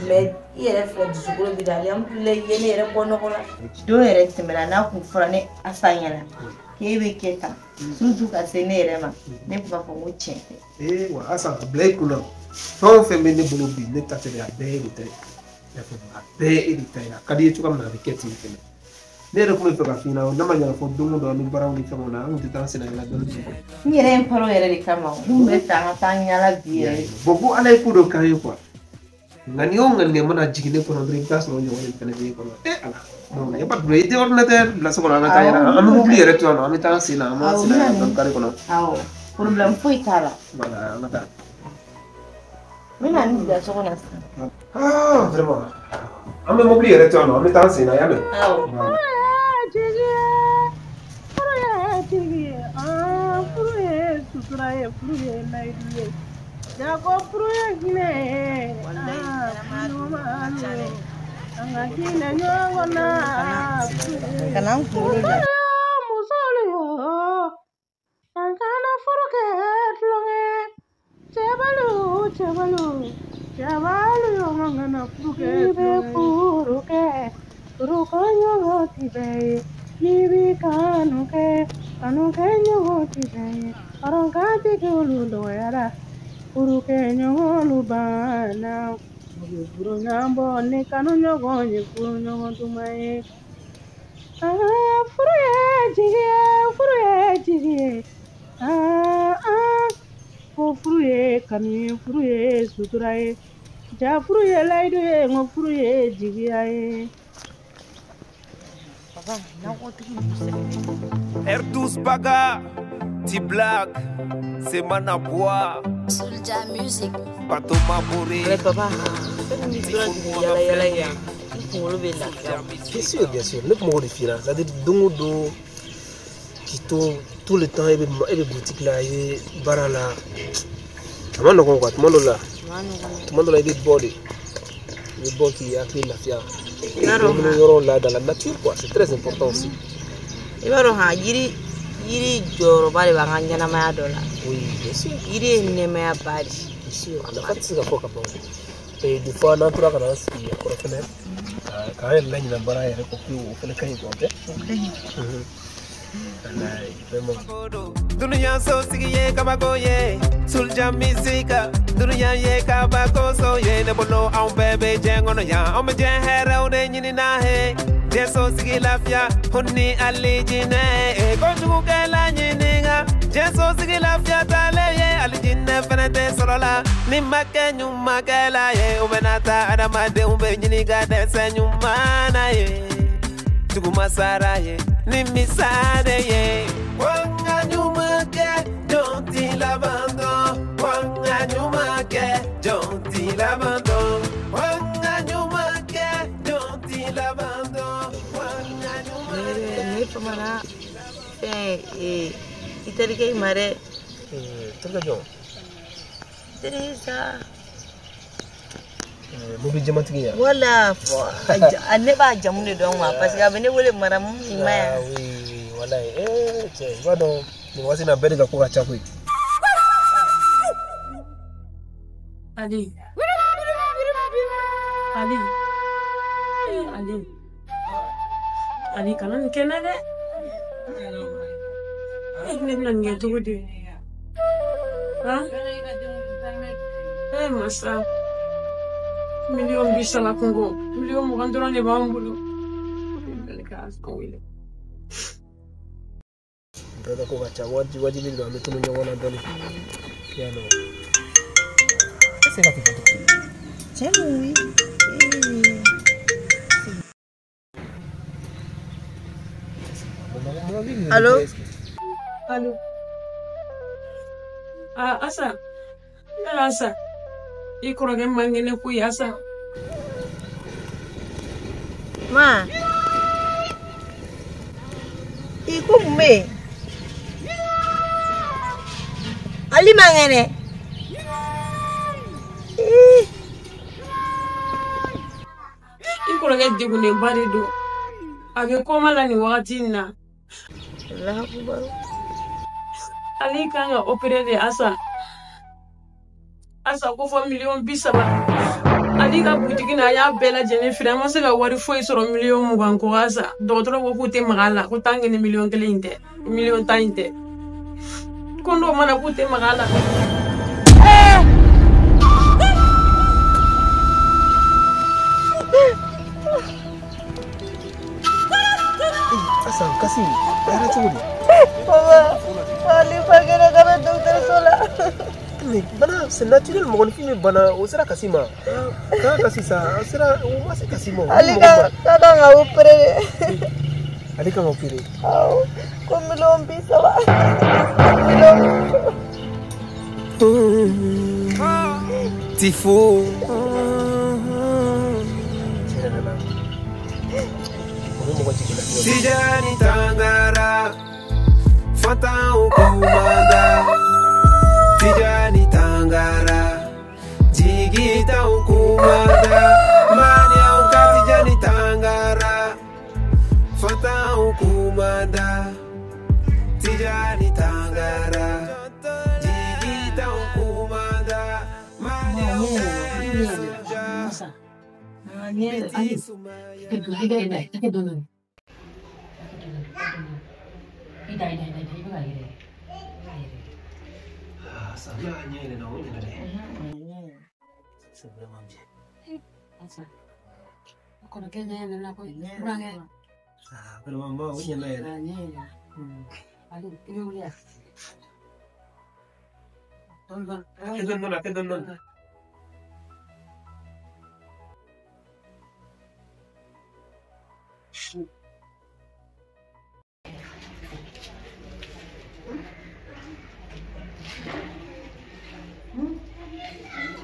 mais i yɛrɛ filɛ dusukolo bi da alhamdulilayi i ye ne yɛrɛ bɔ nɔgɔ la don yɛrɛ tɛmɛna n'a kun fɔra ne asa ɲɛna k'e bɛ kɛ tan surtout ka se ne yɛrɛ ma ne tun b'a fɔ ko tiɲɛ tɛ wa asa a bila i kunna fɛn o fɛn bɛ ne bolo bi ne ta tɛ a bɛɛ ye de ta ye a bɛɛ ye de ta ye a ka di i ye cogoya min na a bɛ kɛ ten fɛnɛ ne yɛrɛ tun bɛ fɛ ka f'i ɲɛna n'a ma ɲɛ fɔ don o don an bɛ baaraw ni fɛnw na an tun tɛ taa sɛnɛkɛla dɔɔnin sɔrɔ n yɛrɛ ye n paro yɛrɛ de kama n bɛ taa an ka taa ɲala bi yɛrɛ bon ko ala ye ko dɔ k'an ye quoi ŋaniya o ŋaniya mana jigin ne kɔnɔ dɔrɔn i bɛ taa sɔrɔ ɲɔgɔn de fɛnɛ b'e kɔnɔ ala non y a pas de problème i tɛ ordinateur bila so kɔnɔ an ka taa yɛrɛ an bɛ mobili yɛrɛ to yan nɔ an bɛ taa an sen na an b'an sen na yan kari kɔnɔ awɔ problème foyi t'a la voilà an ka taa n bɛna nin bila so kɔnɔ sisan vraiment an bɛ mobili yɛrɛ to yan nɔ an bɛ taa an sen na y'a mɛn awɔ furu ye sutura ye furu ye layidu ye jago furu ye hinɛ ye an ka hinɛ ɲɔgɔn na kana n kunkolo la musolu yo an kana furu kɛ tulonkɛ cɛbalu yo an kana furu kɛ furu kɛ furu kɔɲɔgɔn ti bɛɛ ye n'i bi kanu kɛ ɲɔgɔn ti bɛɛ ye hɔrɔnkantigi olu dɔgɔyara furu kɛ ɲɔgɔn banna u bɛ furu ɲɔgɔnbɔ ni kanu ɲɔgɔn ye furu ɲɔgɔn duman ye furu ye jigi ye ko furu ye kanu ye furu ye sutura ye ja furu ye layidu ye nko furu ye jigiya ye R12 Baga, T-Black, c'est Manabois. Soulja Music. Bateau Mabouré. Ale papa yala yala ya kunkolo bɛ lafiya bien sûr ne tun b'o de f'i ɲɛna c'est à dire don o don k'i to tout le temps e bɛ boutique la i bɛ baara la a ma nɔgɔn quoi tuma dɔ la i bɛ bɔ de i bɛ bɔ k'i hakili lafiya yɔrɔ la dans la nature quoi c'est très important aussi i b'a dɔn ha yiri jɔyɔrɔba de b'an ka ɲɛnamaya dɔ la oui bien sûr yiri ye nɛɛmayaba de bien sûr a nafa tɛ se ka fɔ ka ban et des fois n'an tora ka na an sigi a kɔrɔ fɛnɛ k'an yɛrɛ laɲina baara yɛrɛ kɔ ko o fɛnɛ ka ɲi quoi tɛ Dunia so sigi ye kabako ye Soulja Music Dunia ye kabako so ye ne bolo an bɛɛ bɛ diɲɛ kɔnɔ yan an bɛ diɲɛ hɛrɛw de ɲini na he diɲɛ so sigi lafiya honni alijinɛ kojugu kɛla ɲininka diɲɛ so sigi lafiya tale ye alijinɛ fɛnɛ tɛ sɔrɔ la ni ma kɛ ɲuman kɛla ye o bɛna ta adamadenw bɛ ɲini ka dɛsɛ ɲuman na ye tuguma sara ye ni misade ye wanga nyuma ke jonti lavando wanga nyuma ke jonti lavando wanga nyuma ke jonti lavando wanga nyuma ne pamana iterike mare tergajo teresa mobile jamatigi ya wala ne b'a jamu de dɔn wa parce que a bɛ ne wele maramu ma ya oui wala cɛ i b'a dɔn nin waati in na bɛɛ de ka ko ka ca koyi Ali. Ali. Ali. Ali kana nin kɛ n na dɛ. Ne bɛna nin kɛ cogo di? Han? Masa. Miliyɔn 30 kungo. Miliyɔn 20 dɔrɔn de b'an bolo. Brother ko kacha wajibi ndo ametuma nyongona ndani. Piano. Sasa kitu. Chérie. Allô? Allô? Ah, Asa. Yala Asa. I kɔrɔkɛ man kɛnɛ ko ye Asa. Ma. I ko mun bɛ yen? Ali man kɛnɛ. I kɔrɔkɛ degunenba de don. A bɛ kɔma la nin wagati in na. Ali kan ka opérer de Asa. Asa ko fɔ miliyɔn 30. Ali ka butigi na a y'a bɛɛ lajɛlen feere. An ma se ka wari foyi sɔrɔ miliyɔn 20 ko Asa. Dɔgɔtɔrɔ ko k'u tɛ maga a la ko tant que ni miliyɔn 1 in tɛ. Miliyɔn 10 in tɛ. Ko n'o mana k'u tɛ maga a la. Asa kasi era cogo di? Papa, Ali pakai karena dokter Sola. Bana c'est naturel mo ni fini bana o sera kasi ma. Ka kasi sa sera o ma se kasi mo. Ali ka nga opere. Ali ka opere. Au, ko miliyɔn 30. Miliyɔn. Tifo. Tijani Tangara Fatao Kumanda Tijani Tangara Jigita Kumanda Mania Uka Tijani Tangara Fatao Kumanda Tijani Tangara Jigita Kumanda Mania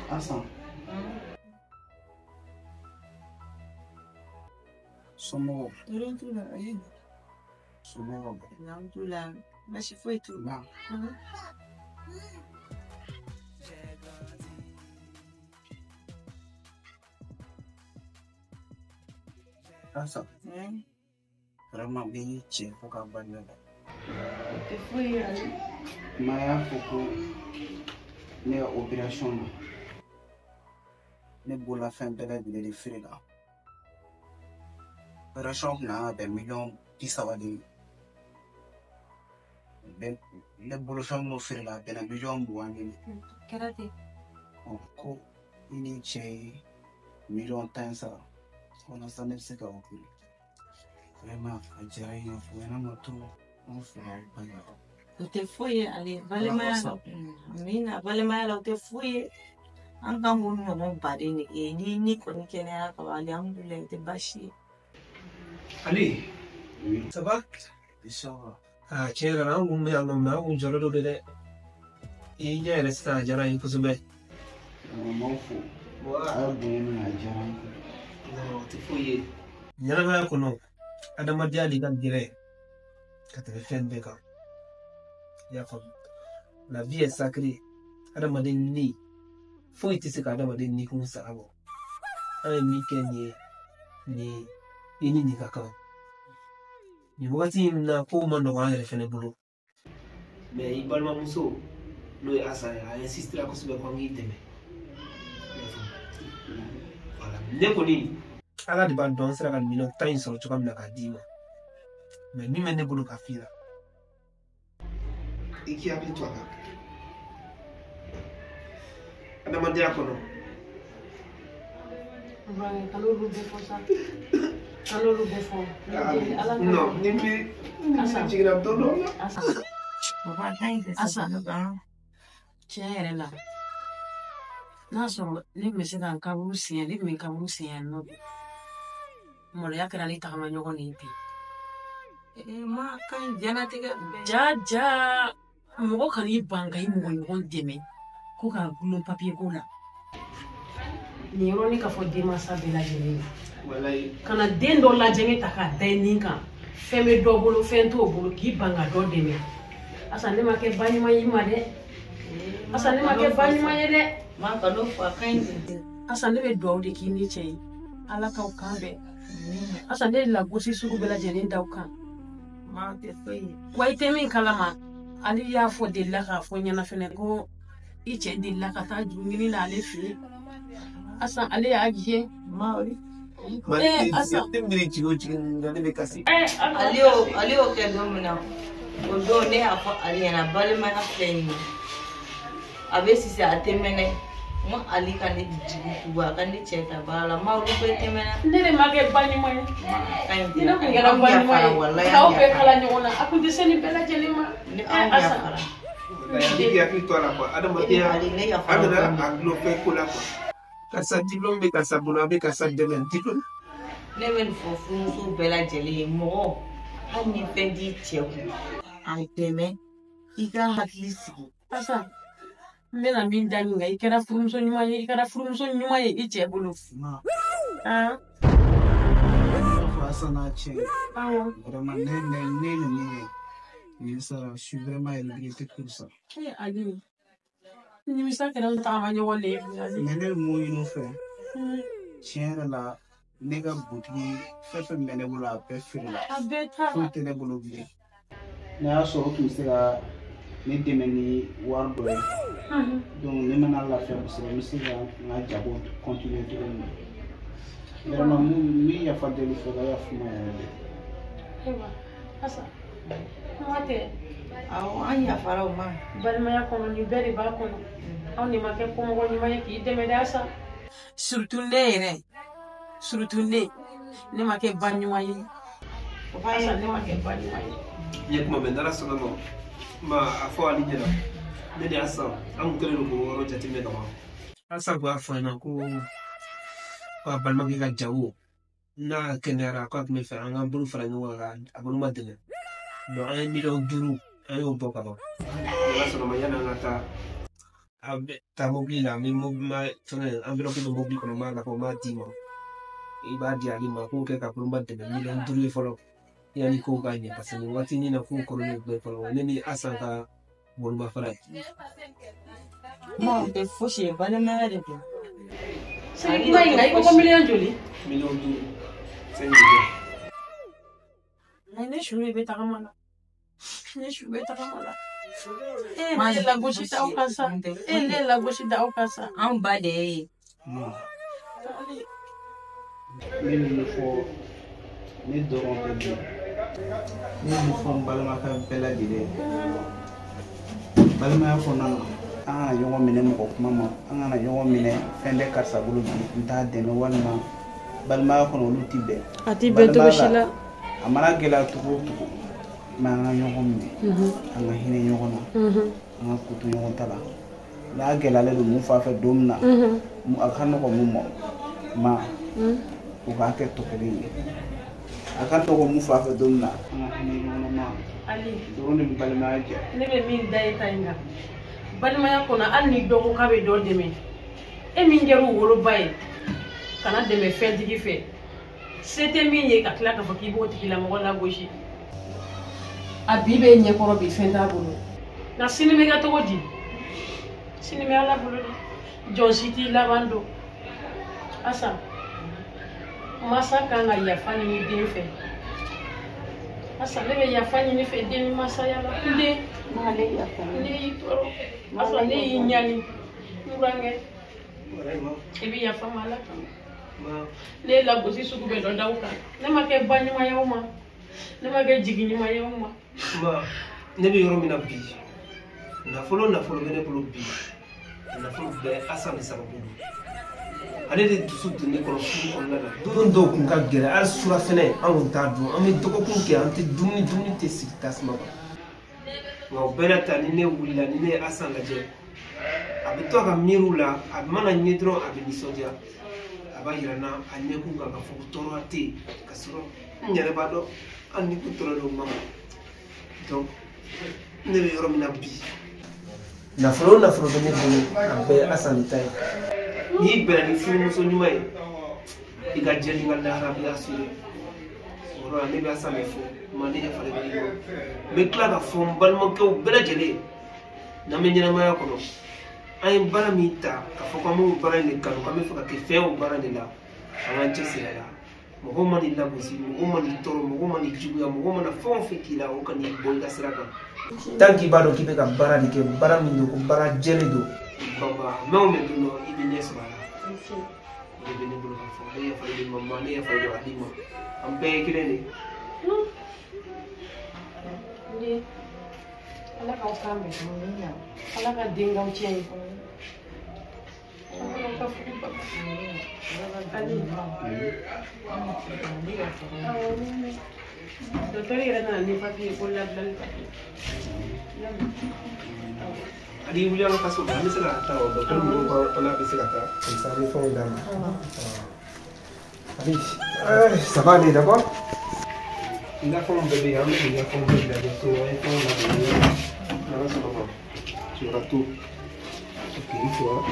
Asa. Somos. Somos. Alhamdulillah. Masih foi tu. Nah. Asa. Vraiment bien chez pour cabane. Que foi Ali? Maya foko ne opération ne bola fin belle de frais là. Opération na des millions 10 awadi. Ben le bolo fam no frais là des millions buani. Karate. Ko ini che million tansa. On a ça ne sait pas opérer. Vraiment ajayi no fuena moto on fait pas. Ute foi Ali, vale mais. Mina, vale mais ute foi. An kan b'u ɲɔgɔn baden de kɛ ni kɔni kɛnɛyara ka ban alhamdulilayi o tɛ baasi ye. Ali, ça va? Ah, tiɲɛ yɛrɛ la an kun bɛ yan nɔ mɛ an kun jɔrɔ dɔ de dɛ. I ɲɛ yɛrɛ sisan a diyara n ye kosɛbɛ. M'aw fo. A ye bonya min a diyara n ye. O tɛ foyi ye. Ɲɛnamaya kɔnɔ adamadenya de ka gɛlɛn ka tɛmɛ fɛn bɛɛ kan. I y'a faamu. La vie est sacrée. Adamaden ni foyi tɛ se ka adamaden ni kun saga bɔ. An ye min kɛ nin ye ni i ni nin ka kan. Nin wagati in na kow ma nɔgɔ an yɛrɛ fɛnɛ bolo. Mais i balimamuso n'o ye Asa ye a insistera kosɛbɛ ko an k'i dɛmɛ. ne kɔni ala de b'a dɔn n sera ka miliyɔn 10 in sɔrɔ cogoya min na k'a d'i ma mais min bɛ ne bolo k'a f'i la i k'i hakili to a la adamadenya kɔnɔ kalolu bɛ fɔ sa kalolu bɛ fɔ non ni mi jiginna dɔ dɔ asa tiɲɛ yɛrɛ la n'a sɔrɔ ne bɛ se ka n kaburu siɲɛ ne bɛ n kaburu siɲɛ nɔ maloya kɛra ne tagama ɲɔgɔn de bi ma ka ɲi diɲɛlatigɛ ja mɔgɔ ka n'i ban ka i mɔgɔ ɲɔgɔn dɛmɛ ko ka gulon papiye ko la nin yɔrɔnin ka fɔ denmansa bɛɛ lajɛlen ye kana den dɔ lajɛngɛ ta k'a da i nin kan fɛn bɛ dɔ bolo fɛn t'o bolo k'i ban ka dɔ dɛmɛ asa ne ma kɛ ba ɲuman y'i ma dɛ asa ne ma kɛ ba ɲuman ye dɛ Ma ka dɔ fɔ a ka ɲi ten asa ne bɛ dugawu de k'i ni cɛ ye ala k'aw kan bɛɛ asa ne de lagosi sugu bɛɛ lajɛlen d'aw kan ma tɛ foyi ye wa i tɛ min kalama ale y'a fɔ delila k'a fɔ ɲɛna fɛnɛ ko i cɛ delila ka taa juru ɲini na ale fɛ yen asa ale y'a gɛn asa ale y'o kɛ don min na o don ne y'a fɔ ale ɲɛna balimaya filɛ nin ye a bɛ sisi a tɛ mɛnɛ n ko ale ka ne jigi tugu a ka ne cɛ ta baara la ma olu bɛɛ tɛ mɛnɛ ne de ma kɛ ba ɲuman ye ka ɲi ne kun kɛra ba ɲuman ye k'aw bɛɛ kala ɲɔgɔn na a kun tɛ se nin bɛɛ lajɛlen ma ni anw yafara i hakili to a la quoi adamadenya a nana a gulon fɛn ko la quoi karisa diplôme bɛ karisa bolo a bɛ karisa dɛmɛ diplôme ne bɛ nin fɔ furumuso bɛɛ lajɛlen ye mɔgɔ hali ni fɛn t'i cɛ kun a dɛmɛ i ka hakili sigi asa n bɛna min da min kan i kɛra furumuso ɲuman ye i kɛra furumuso ɲuman ye i cɛ bolo Asa n'a cɛ vraiment ne ni min ye ça je suis vraiment regretté pour ça Ali nimisa kɛra n tagama ɲɔgɔn de ye mais ne bɛ mun ɲini u fɛ tiɲɛ yɛrɛ la ne ka butigi fɛn fɛn bɛ ne bolo a bɛɛ feere la a bɛɛ ta foyi tɛ ne bolo bilen n'a y'a sɔrɔ o tun bɛ se ka ne dɛmɛ ni wari dɔ ye donc ne mana lafiya kosɛbɛ n bɛ se ka n ka jago continuer cogo min na vraiment min yafa deli fɛ ka yafa ma yɛrɛ de ayiwa asa kuma tɛ awɔ an yafara o ma balimaya kɔnɔ nin bɛɛ de b'a kɔnɔ anw de ma kɛ kɔmɔgɔ ɲuman ye k'i dɛmɛ dɛ asa surtout ne yɛrɛ surtout ne ma kɛ ba ɲuman ye asa ne ma kɛ ba ɲuman ye ye kuma mɛ n'ala sɔnna ma a fɔ ale ɲɛna ne de y'a san an kun kɛlen don k'o yɔrɔ jateminɛ ka ban asa ko a fɔ an ɲɛna ko a balimakɛ ka jago n'a kɛnɛyara k'a tun bɛ fɛ an k'an bolo fara ɲɔgɔn kan a bolo ma dɛmɛ donc an ye miliyɔn 5 an y'o bɔ ka ban n'ala sɔnna ma yanni an ka taa a bɛ taa mobili la an bɛ fɛngɛ enveloppe bɛ mobili kɔnɔ n b'a lafɔ n b'a d'i ma i b'a di ale ma k'o kɛ ka boloba dɛmɛ miliyɔn 5 ye fɔlɔ yanni kow ka ɲɛ parce que nin waati nin na kow kɔrɔlen bɛɛ fɔlɔ ne ni Asan ka boloba fara ye ma tɛ fosi ye balimaya de don sigi kuma in na i ko miliyɔn joli miliyɔn 5 5 millions ne su bɛ tagama la ne su bɛ tagama la ne lagosi t'aw kan sa ne lagosi t'aw kan sa an ba de ye ne min fɔ ne dɔrɔn tɛ bi ne min fɔ n balimakɛ bɛɛ lajɛlen balimaya kɔnɔna na an kana ɲɔgɔn minɛ mɔgɔ kuma ma an kana ɲɔgɔn minɛ fɛn bɛ karisa bolo bi n t'a dɛmɛ walima balimaya kɔnɔ olu tɛ bɛn a tɛ bɛn cogo si la a mana gɛlɛya cogo o cogo mais an ka ɲɔgɔn minɛ an ka hinɛ ɲɔgɔn na an ka kutu ɲɔgɔn ta la n'a gɛlɛyalen don mun fa fɛ don min na a ka nɔgɔ mun ma u k'a kɛ tɔ kelen ye a ka nɔgɔ mun fa fɛ don min na an ka hinɛ ɲɔgɔn ma dɔrɔn de bɛ balimaya jɛ ne bɛ min da e ta in kan balimaya kɔnɔ hali ni dɔ ko k'a bɛ dɔ dɛmɛ e min kɛra u woloba ye kana dɛmɛ fɛntigi fɛ se tɛ min ye ka tila k'a fɔ k'i b'o tigilamɔgɔ lagosi a bi bɛ ɲɛkɔrɔ bi fɛn t'a bolo nka sini bɛ kɛ cogo di sini bɛ ala bolo dɛ jɔn si t'i laban don Asan masa kan ka yafa ɲini den fɛ Asan ne bɛ yafa ɲini fɛ den masaya la den n'ale yafa ne y'i tɔɔrɔ Asan ne y'i ɲani n burankɛ i bɛ yafa ma ala kan Ne la gosi sugu bɛ dɔ da u kan ne ma kɛ ba ɲuman ye o ma ne ma kɛ jigi ɲuman ye o ma. Ne bɛ yɔrɔ min na bi nafolo bɛ ne bolo bi nafolo bɛɛ Asan de sababu don ale de dusu don ne kɔnɔ furu kɔnɔna na don dɔw tun ka gɛlɛn hali sura fɛnɛ an kun t'a dun an bɛ dɔgɔkun kɛ an tɛ dumuni tɛ sigi tasuma kan nka o bɛɛ n'a ta ni ne wulila ni ne ye Asan lajɛ a bɛ to a ka miiriw la a mana ɲɛ dɔrɔn a bɛ nisɔndiya a b'a yira n na a ɲɛkun kan ka fɔ ko tɔɔrɔ tɛ yen ka sɔrɔ n yɛrɛ b'a dɔn hali ni ko tɔɔrɔ dɔw ma donc ne bɛ yɔrɔ min na bi nafolo bɛ ne bolo a bɛɛ ye Asan de ta ye n'i bɛnna ni furumuso ɲuman ye i ka jɛ ni ka lahara bɛ assuré o yɔrɔ la ne bɛ Asan de fɔ ma ne yafalen bɛ i ma n bɛ tila ka fɔ n balimakɛw bɛɛ lajɛlen n'an bɛ ɲɛnamaya kɔnɔ an ye baara min ta k'a fɔ k'an b'o baara in de kanu k'an bɛ fɛ ka kɛ fɛn o baara de la an k'an cɛsiri a la mɔgɔ ma n'i lagosi mɔgɔ ma n'i tɔɔrɔ mɔgɔ ma n'i juguya mɔgɔ mana fɛn o fɛn k'i la o kan'i bɔ i ka sira kan tant que i b'a dɔn k'i bɛ ka baara de kɛ baara min don ko baara jɛlen don mɛ o mɛ don dɔ i bɛ ɲɛ sɔrɔ a la o de bɛ ne bolo k'a fɔ ne yafalen bɛ mama ne yafalen bɛ Ali ma an bɛɛ ye kelen de. Ala k'aw kan bɛn Ala ka denkaw tiɲɛ ye dɔkitɛri yɛrɛ nana ni papiye ko labilali papiye. Ali wuli an ka so an bɛ se ka taa o dɔkitɛri ninnu ko n'a bɛ se ka taa comme ça an bɛ fɛnw d'a ma. Ali ça va aller d'accord? Il a fait un bébé, il a fait un bébé, il a fait un bébé, tu auras tout. Ok, il faut.